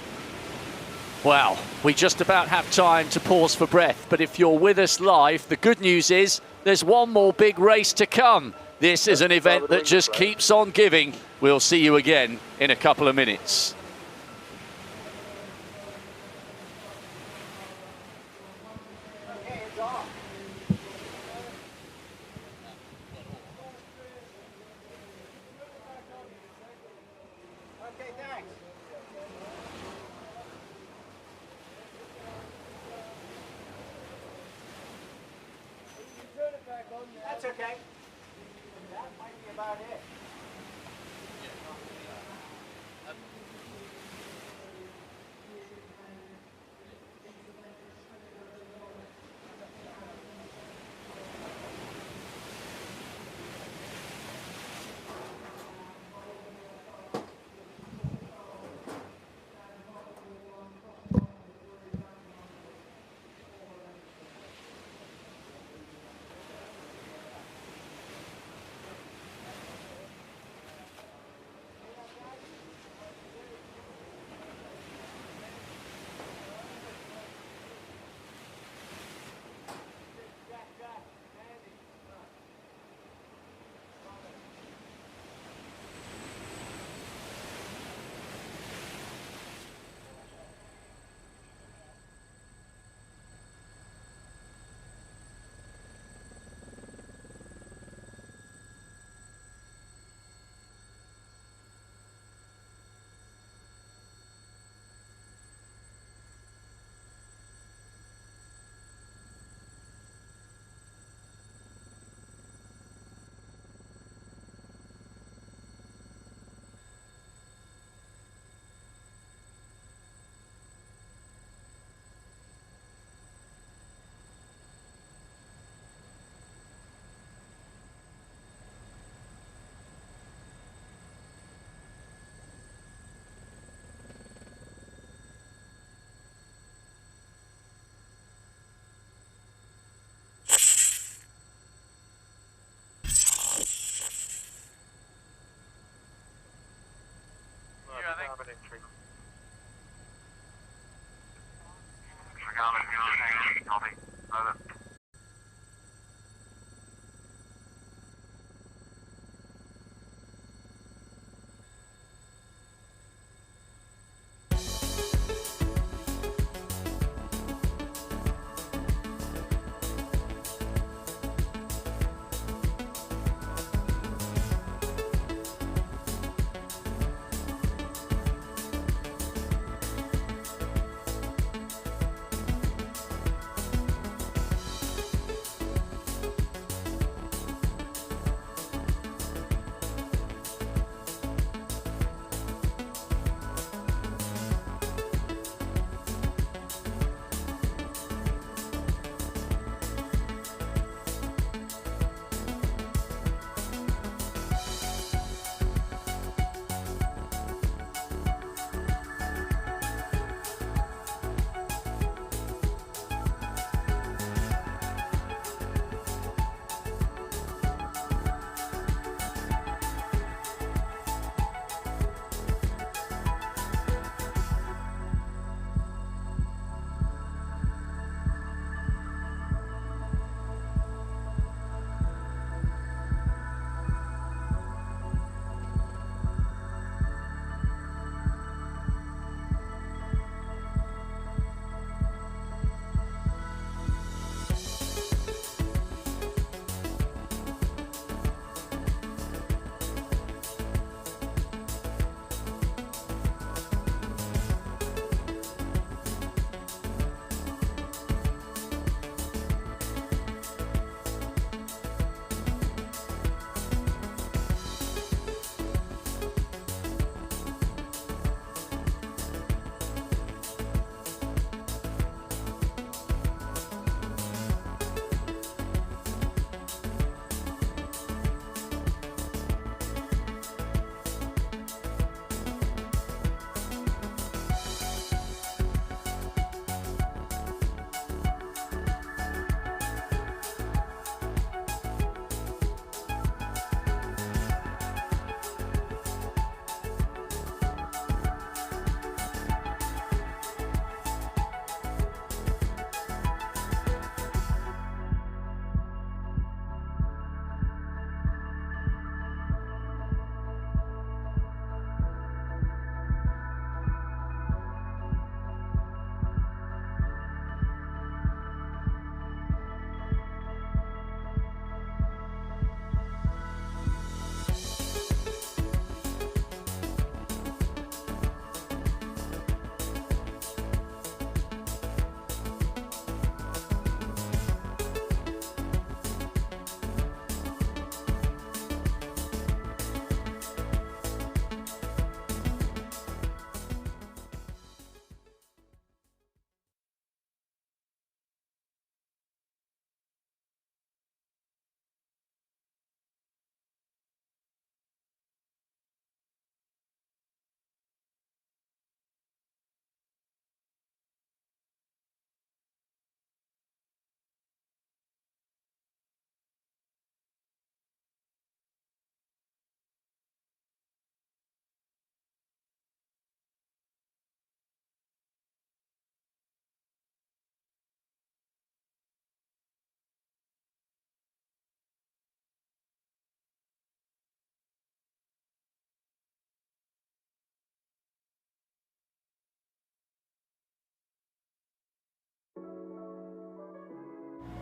Well, we just about have time to pause for breath, but if you're with us live, the good news is there's one more big race to come. This is an event that just keeps on giving. We'll see you again in a couple of minutes. That's okay. That might be about it.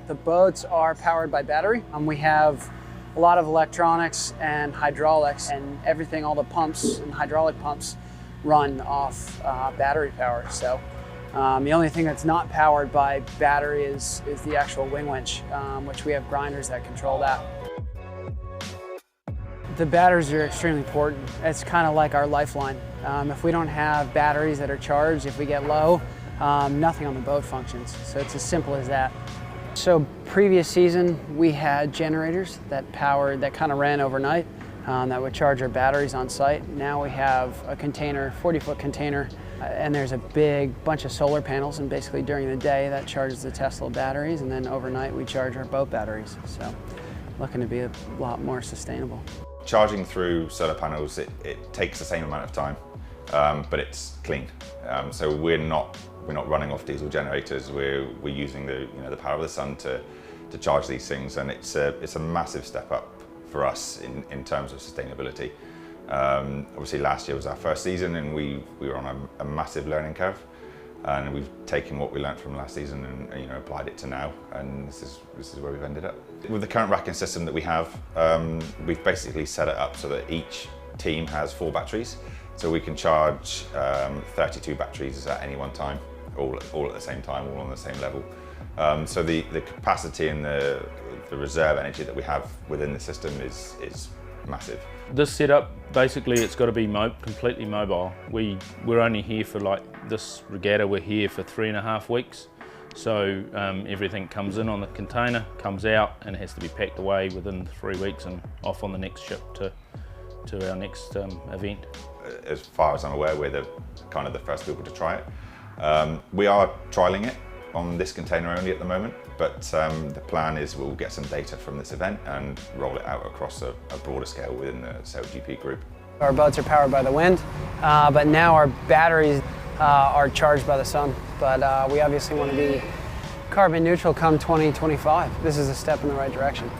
The boats are powered by battery. We have a lot of electronics and hydraulics, and everything, all the pumps and hydraulic pumps run off battery power. So the only thing that's not powered by battery is the actual wing winch, which we have grinders that control that. The batteries are extremely important. It's kind of like our lifeline. If we don't have batteries that are charged, if we get low, nothing on the boat functions. So it's as simple as that. So previous season, we had generators that kind of ran overnight, that would charge our batteries on site. Now we have a container, 40-foot container, and there's a big bunch of solar panels, and basically during the day that charges the Tesla batteries, and then overnight we charge our boat batteries. So looking to be a lot more sustainable. Charging through solar panels, it takes the same amount of time, but it's clean. So we're not running off diesel generators. We're using the power of the sun to charge these things, and it's a massive step up for us in terms of sustainability. Obviously last year was our first season, and we were on a massive learning curve, and we've taken what we learned from last season and applied it to now, and this is where we've ended up. With the current racking system that we have, we've basically set it up so that each team has 4 batteries, so we can charge 32 batteries at any one time, all at the same time, all on the same level. So the capacity and the reserve energy that we have within the system is massive. This setup, basically it's got to be completely mobile. We're only here for, like this regatta, we're here for 3.5 weeks. So everything comes in on the container, comes out, and it has to be packed away within 3 weeks and off on the next ship to our next event. As far as I'm aware, we're the first people to try it. We are trialling it on this container only at the moment, but the plan is we'll get some data from this event and roll it out across a broader scale within the SailGP group. Our boats are powered by the wind, but now our batteries are charged by the sun. But we obviously want to be carbon neutral come 2025. This is a step in the right direction.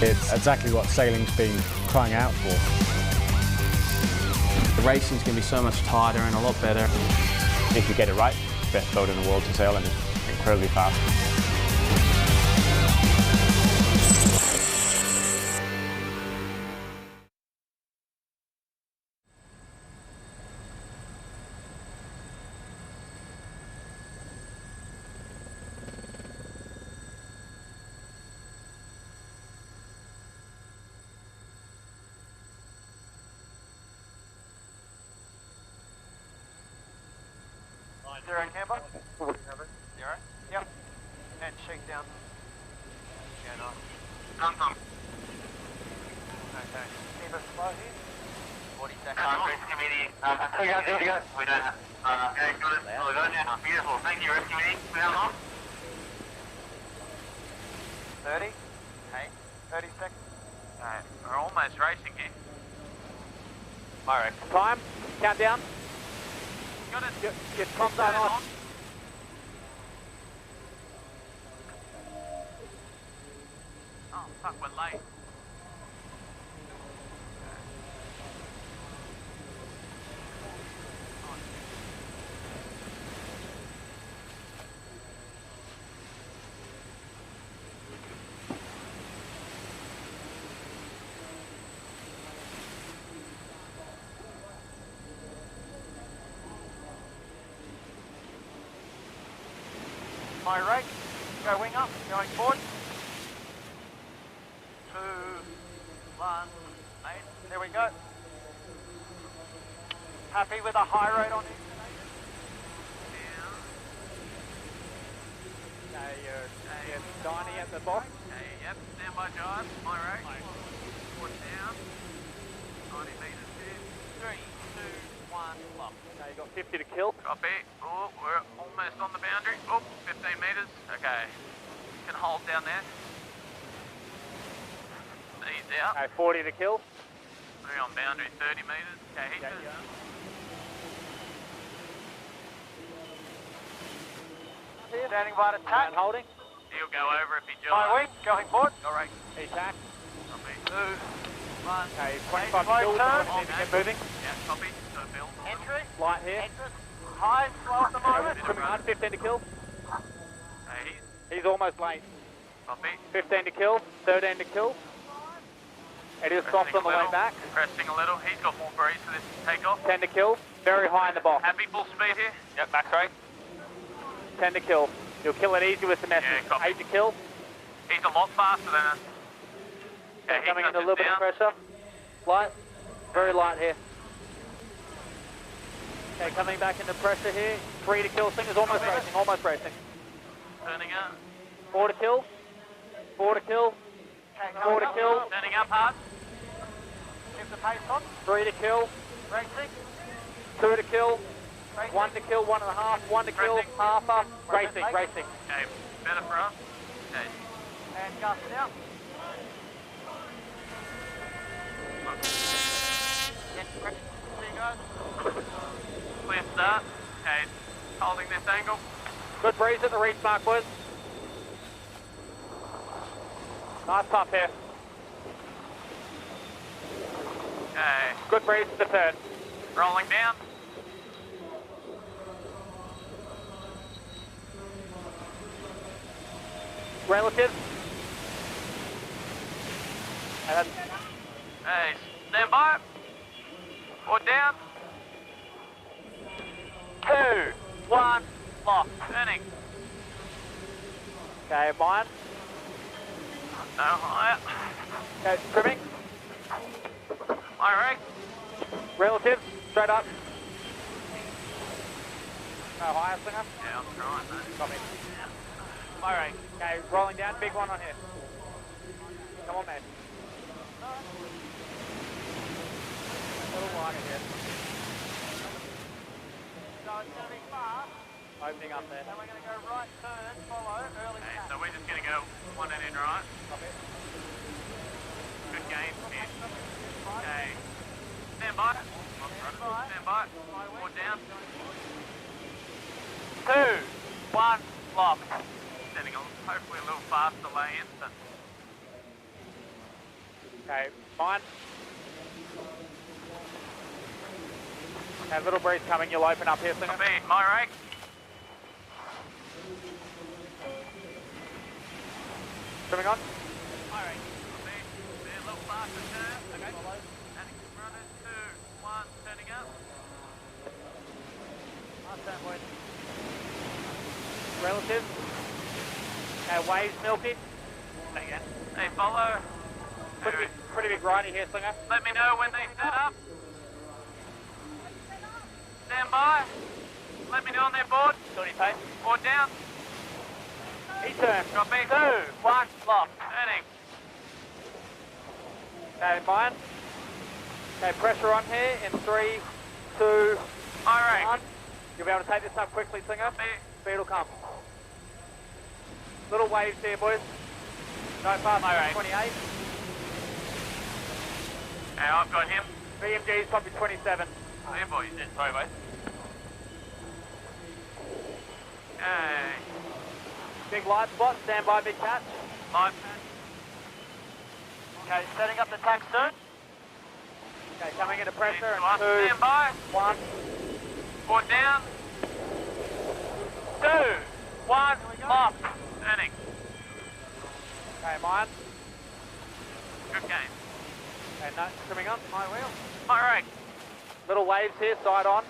It's exactly what sailing's been crying out for. The racing's going to be so much tighter and a lot better. If you get it right, best boat in the world to sail, and it's incredibly fast. Zero camber. 0. Yep. And shake down. Yeah, nice. Come. Okay. Keep it slow here. 40 seconds. Rescue committee. We don't have. Okay, got it. Well, we got it now. Beautiful. Thank you, rescue committee. How long? 30. Okay. 30 seconds. Alright, we're almost racing here. Alright. Time. Countdown. Got it. Get comms on. Oh, fuck, we're late. My rate. Go wing up. Going forward. 2, 1, 8. There we go. Happy with a high rate on it? Okay, you're dining at the box. Okay, yep, stand by drive, my rate. Forward down. 90 metres here. 3, 2, 1, lock. Okay, you got 50 to kill. Copy. Oh, we're almost on the boundary. Oh, 15 metres. Okay. You can hold down there. Ease out. Okay, 40 to kill. We're on boundary 30 metres. Okay, heaters. Standing by to tack. And holding. He'll go over if he joins. My wing, going forward. All right. He tack. Copy. 2, 1. Okay, 25 kills. Need to get moving. Yeah, copy. So Bill. Entry. Light here. High, slow at the moment. 15 to kill. Hey, He's almost late. copy. 15 to kill. 13 to kill. It is soft on the way back. Cresting a little. He's got more breeze for this takeoff. 10 to kill. Very high in the box. Happy full speed here. Yep, max rate. 10 to kill. You'll kill it easy with the message. Yeah, copy. 8 to kill. He's a lot faster than us. Okay, coming in a little bit of pressure. Light. Very light here. Okay, coming back into pressure here. 3 to kill. Thing is almost racing. Almost racing. Turning up. 4 to kill. 4 to kill. 4 to kill. Turning up hard. Keep the pace on. 3 to kill. Racing. 2 to kill. 1 to kill, 1.5, 1 to kill, half up. Racing. Okay, better for us. Okay. And gust out. See you guys. Clear start. Okay, holding this angle. Good breeze at the reach mark, boys. Nice puff here. Okay. Good breeze at the turn. Rolling down. Relative. Hey, stand by. Or down. 2, 1, lock. Turning. Okay, mine. No higher. Okay, trimming. My rate. Relative. Straight up. No higher, slinger. Yeah, I'm trying, mate. Copy. All right. Okay, rolling down. Big one on here. Come on, man. A little wider here. So it's going to be fast. Opening up there. And we're going to go right turn, follow, early Okay, so we're just going to go one and in right. Copy. Good game here. Okay. Stand by. Stand by. Or down. 2, 1, lock. Setting hopefully a little faster lay in, but Okay, fine. Have a little breeze coming, you'll open up here, slinger. copy. My rate. Trimming on. My rate. Copy. Be a little faster turn. Okay. Adding some runners. 2, 1, turning up. Nice turn, boys. Relative. Okay, waves milky. Again. Hey, follow. Pretty big righty here, slinger. Let me know when they set up. Stand by. Let me know on their board. Sorry, Payne. Board down. E-turn. Copy. 2, 1, lock. Turning. Okay, fine. Okay, pressure on here in 3, 2, High 1. You'll be able to take this up quickly, Singer. Speed will come. Little waves here, boys. No fast, High rate. 28. Okay, I've got him. VMG is probably 27. Oh, yeah, boy, you did. Sorry, boys. Okay. Big light spot, stand by, big catch. Live. Okay, setting up the tack soon. Okay, coming into pressure in 2, Stand by. 1. Board down. 2, 1, lock. Turning. Okay, mine. Good game. Okay, no, trimming on, my wheel. High rate. Little waves here, side on.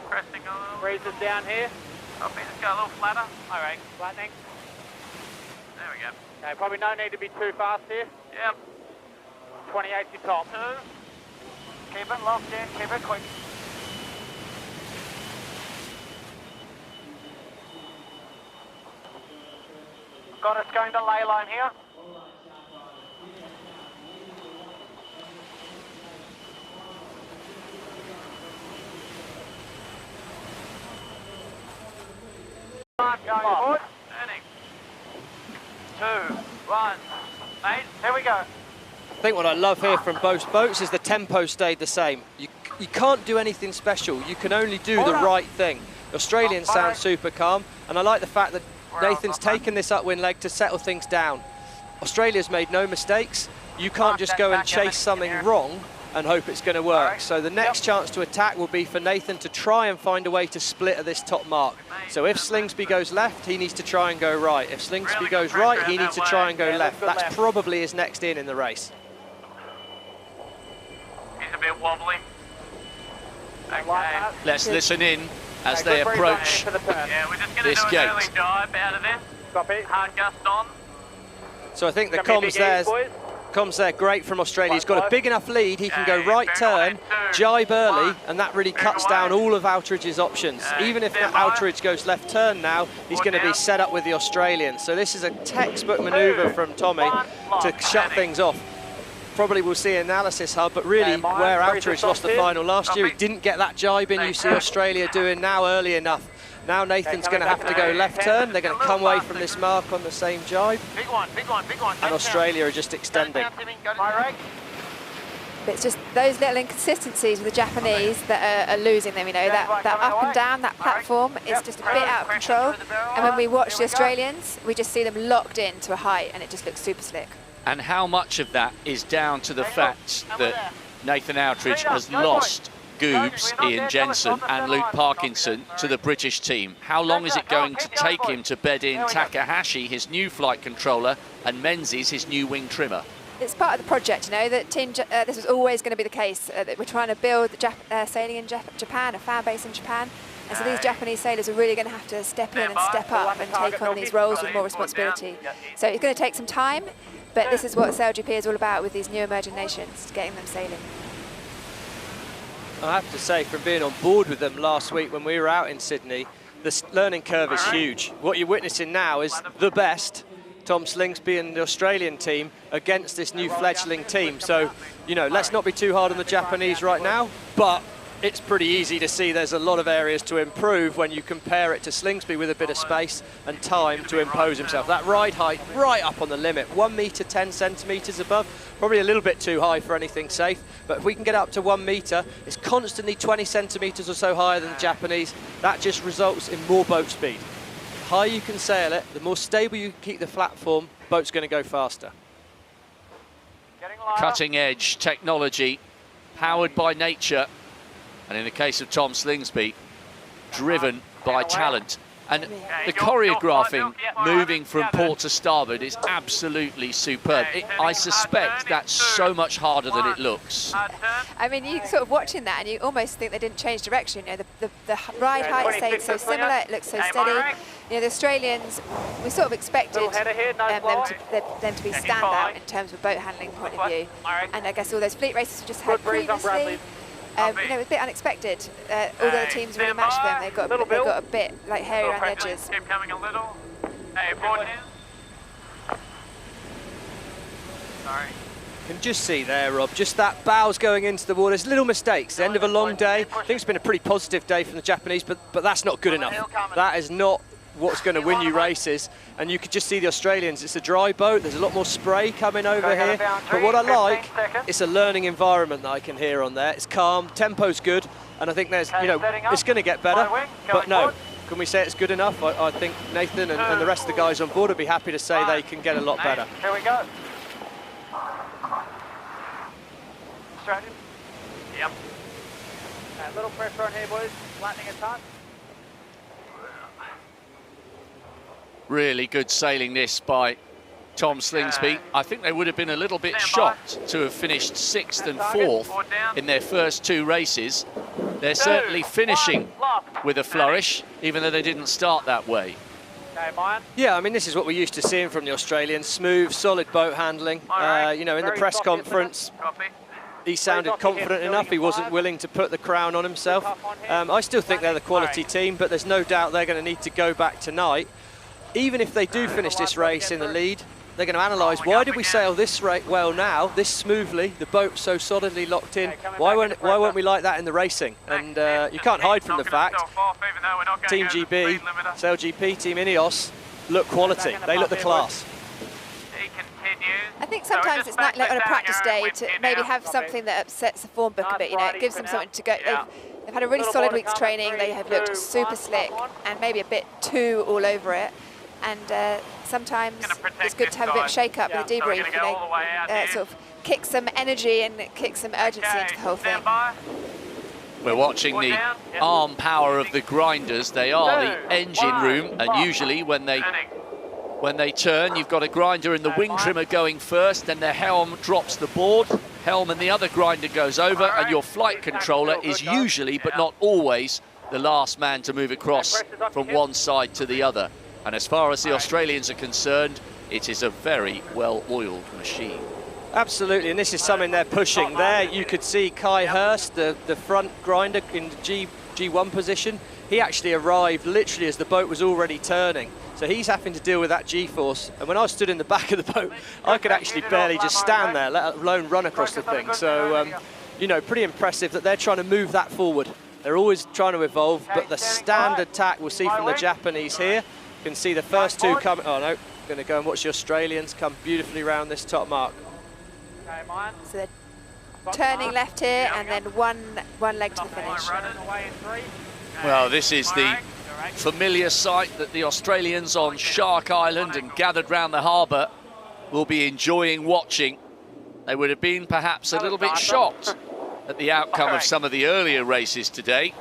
Cresting a little. Breezes down here. Copy, just go a little flatter. High rate, flattening. There we go. Okay, probably no need to be too fast here. Yep. 28 to top. 2. Keep it locked in, keep it quick. Got us going to ley line here. Going forward. Turning. 2, 1. Mate, Here we go. I think what I love here from both boats is the tempo stayed the same. You can't do anything special. You can only do the right thing. The Australians sound super calm, and I like the fact that Nathan's taken this upwind leg to settle things down. Australia's made no mistakes. You can't just go and chase something wrong and hope it's going to work. So the next chance to attack will be for Nathan to try and find a way to split at this top mark. So if Slingsby goes left, he needs to try and go right. If Slingsby goes right, he needs to try and go left. That's probably his next in the race. he's a bit wobbly. Okay. Let's listen in as they approach Yeah, we're just going to this do an gate. early dive out of this. Copy. Hard gust on. So I think the Come in, comms big ease, boys. there great from Australia. He's got a big enough lead, he can go right turn, jibe early, and that really cuts down all of Outridge's options. Even if Outridge goes left turn now, he's going to be set up with the Australians. So this is a textbook manoeuvre from Tommy to shut things off. Probably we'll see analysis hub, but really where Outridge lost the final last year, he didn't get that jibe in. You see Australia doing now early enough. Now Nathan's going to have to go left turn. They're going to come away from this mark on the same jibe. Big one, big one, big one. And Australia are just extending. But it's just those little inconsistencies with the Japanese that are losing them, you know, that up and down, that platform is just a bit out of control. And when we watch the Australians, we just see them locked in to a height and it just looks super slick. And how much of that is down to the fact that Nathan Outridge has lost Goobs, Ian Jensen and Luke Parkinson to the British team? How long is it going to take him to bed in Takahashi, his new flight controller, and Menzies, his new wing trimmer? It's part of the project, you know, that this was always going to be the case, that we're trying to build sailing in Japan, a fan base in Japan. And so these Japanese sailors are really going to have to step in and step up and take on these roles with more responsibility. So it's going to take some time, but this is what SailGP is all about with these new emerging nations, getting them sailing. I have to say, from being on board with them last week when we were out in Sydney, the learning curve is huge. What you're witnessing now is the best, Tom Slingsby and the Australian team, against this new fledgling team. So, you know, let's not be too hard on the Japanese right now, but it's pretty easy to see there's a lot of areas to improve when you compare it to Slingsby with a bit of space and time to impose himself. That ride height right up on the limit, 1 metre 10 centimetres above, probably a little bit too high for anything safe, but if we can get up to 1 metre, it's constantly 20 centimetres or so higher than the Japanese. That just results in more boat speed. The higher you can sail it, the more stable you can keep the platform, boat's going to go faster. Cutting edge technology, powered by nature, and in the case of Tom Slingsby, driven by talent. And the choreographing, moving from port to starboard, is absolutely superb. I suspect that's so much harder than it looks. I mean, you sort of watching that and you almost think they didn't change direction. You know, the ride height stayed so similar, it looks so steady. You know, the Australians, we sort of expected them to be standout in terms of boat handling point of view. And I guess all those fleet races we just had previously, You know, it was a bit unexpected. Although the teams really matched them, they got a bit like hairy around the edges. Keep coming a little. Hey, board news. Sorry. You can just see there, Rob, just that bows going into the water. There's little mistakes. The end of a long day. I think it's been a pretty positive day from the Japanese, but that's not good enough. That is not what's going to win you races. And you could just see the Australians. It's a dry boat. There's a lot more spray coming over here. But what I like, it's a learning environment that I can hear on there. It's calm, tempo's good, and I think there's, you know, it's going to get better. But no, can we say it's good enough? I think Nathan and the rest of the guys on board would be happy to say they can get a lot better. Here we go. Australian. Yep. A little pressure on here, boys. Flattening a ton. Really good sailing this by Tom Slingsby. I think they would have been a little bit shocked to have finished 6th and 4th in their first 2 races. They're certainly finishing with a flourish, even though they didn't start that way. Yeah, I mean, this is what we're used to seeing from the Australians. Smooth, solid boat handling. You know, in the press conference, he sounded confident enough. He wasn't willing to put the crown on himself. I still think they're the quality team, but there's no doubt they're going to need to go back tonight. Even if they do finish this race in the lead, they're going to analyse, why did we sail this well now, this smoothly, the boat so solidly locked in, why weren't we like that in the racing? And you can't hide from the fact, Team GB, SailGP, Team Ineos, look quality, they look the class. I think sometimes it's not like on a practice day to maybe have something that upsets the form book a bit, you know, it gives them something to go. They've had a really solid week's training, they have looked super slick and maybe a bit too all over it. And sometimes it's good to have a bit of shake-up with a debrief, you know, sort of kick some energy and kick some urgency into the whole thing. We're watching the arm power of the grinders. They are the engine room, and usually when they turn, you've got a grinder and the wing trimmer going first, then the helm drops the board, helm and the other grinder goes over, and your flight controller is usually, but not always, the last man to move across from one side to the other. And as far as the Australians are concerned, it is a very well-oiled machine. Absolutely, and this is something they're pushing. There you could see Kai Hurst, the front grinder in the G1 position. He actually arrived literally as the boat was already turning. So he's having to deal with that G-force. And when I stood in the back of the boat, I could actually barely just stand there, let alone run across the thing. So, you know, pretty impressive that they're trying to move that forward. They're always trying to evolve, but the standard tack we'll see from the Japanese here. You can see the first 2 coming. Oh no, going to go and watch the Australians come beautifully round this top mark. So they're turning left here and then one leg to the finish. Well, this is the familiar sight that the Australians on Shark Island and gathered round the harbour will be enjoying watching. They would have been perhaps a little bit shocked at the outcome of some of the earlier races today,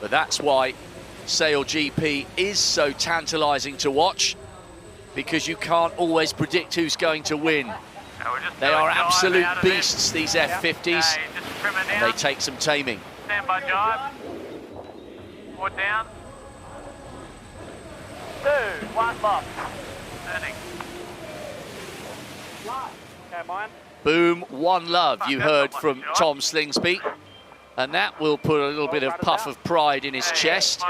but that's why SailGP is so tantalising to watch, because you can't always predict who's going to win. They are absolute beasts, these F50s, and they take some taming. Stand by jibe. Wood down. 2, 1 left. Turning. Okay, mine. Boom, one love, you heard from Tom Slingsby. And that will put a little bit of puff of pride in his chest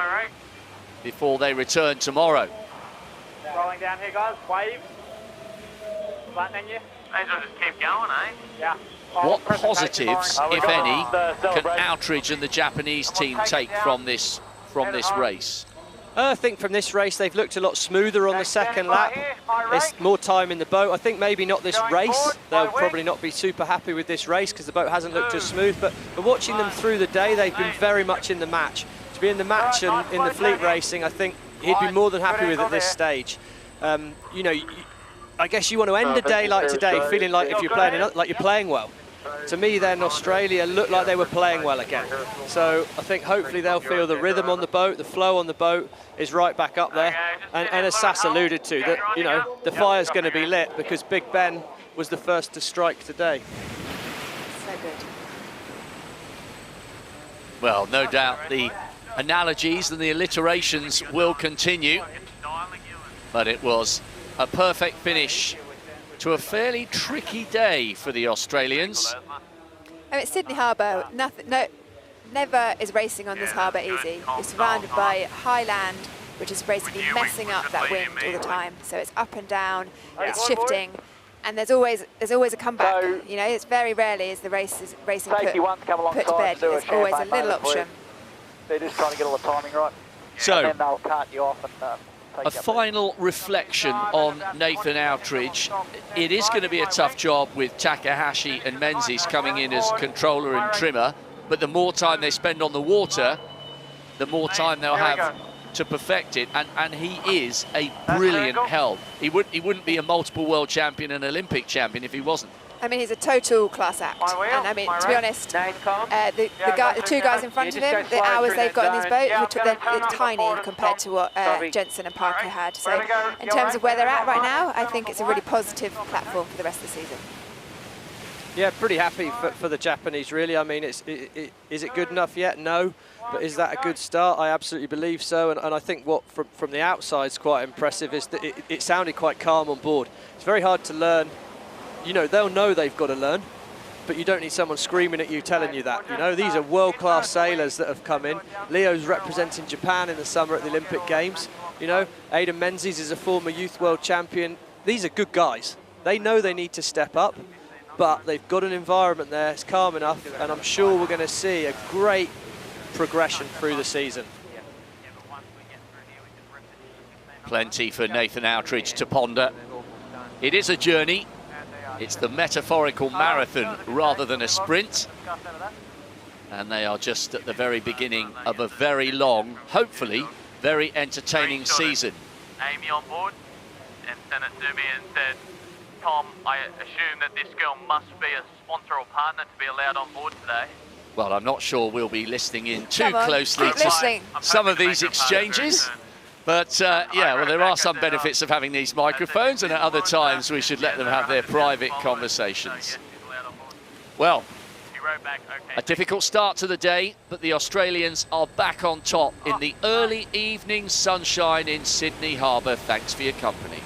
before they return tomorrow. Rolling down here, guys. Wave. Flattening you. May as well just keep going, eh? Yeah. What positives, if any, can Outridge and the Japanese team take from this race? I think from this race they've looked a lot smoother on the second lap. There's more time in the boat. I think maybe not this race. They'll probably not be super happy with this race because the boat hasn't looked as smooth. But watching them through the day, they've been very much in the match. To be in the match and in the fleet racing, I think he'd be more than happy with at this stage. You know, I guess you want to end a day like today feeling like if you're playing like you're playing well. To me then Australia looked like they were playing well again. So I think hopefully they'll feel the rhythm on the boat, the flow on the boat is right back up there. And as Sass alluded to, that, you know, the fire's going to be lit because Big Ben was the first to strike today. So good. Well, no doubt the analogies and the alliterations will continue, but it was a perfect finish to a fairly tricky day for the Australians. I mean, Sydney Harbour, nothing, no, never is racing on this harbour easy. You're surrounded by high land, which is basically messing up that wind all the time. So it's up and down, it's shifting, and there's always a comeback. You know, it's very rarely is the racing put to bed. There's always a little option. They're just trying to get all the timing right. So, and then they'll cart you off and a final reflection on Nathan Outridge. It is going to be a tough job with Takahashi and Menzies coming in as controller and trimmer, but the more time they spend on the water, the more time they'll have to perfect it, and he is a brilliant helm. He wouldn't be a multiple world champion and Olympic champion if he wasn't. I mean, he's a total class act, and I mean, to be honest, the two guys in front of him, the hours they've got in these boats, it's tiny compared to what Jensen and Parker had. So, in terms of where they're at right now, I think it's a really positive platform for the rest of the season. Yeah, pretty happy for the Japanese, really. I mean, is it good enough yet? No. But is that a good start? I absolutely believe so. And I think what from the outside is quite impressive is that it sounded quite calm on board. It's very hard to learn. You know, they'll know they've got to learn, but you don't need someone screaming at you telling you that. You know, these are world-class sailors that have come in. Leo's representing Japan in the summer at the Olympic Games. You know, Aidan Menzies is a former youth world champion. These are good guys. They know they need to step up, but they've got an environment there. It's calm enough, and I'm sure we're going to see a great progression through the season. Plenty for Nathan Outridge to ponder. It is a journey. It's the metaphorical marathon rather than a sprint. And they are just at the very beginning of a very long, hopefully, very entertaining season. Amy on board and sent it to me and said, Tom, I assume that this girl must be a sponsor or partner to be allowed on board today. Well, I'm not sure we'll be listening in too closely to some of these exchanges. But, yeah, well, there are some benefits of having these microphones, and at other times we should let them have their private conversations. Well, a difficult start to the day, but the Australians are back on top in the early evening sunshine in Sydney Harbour. Thanks for your company.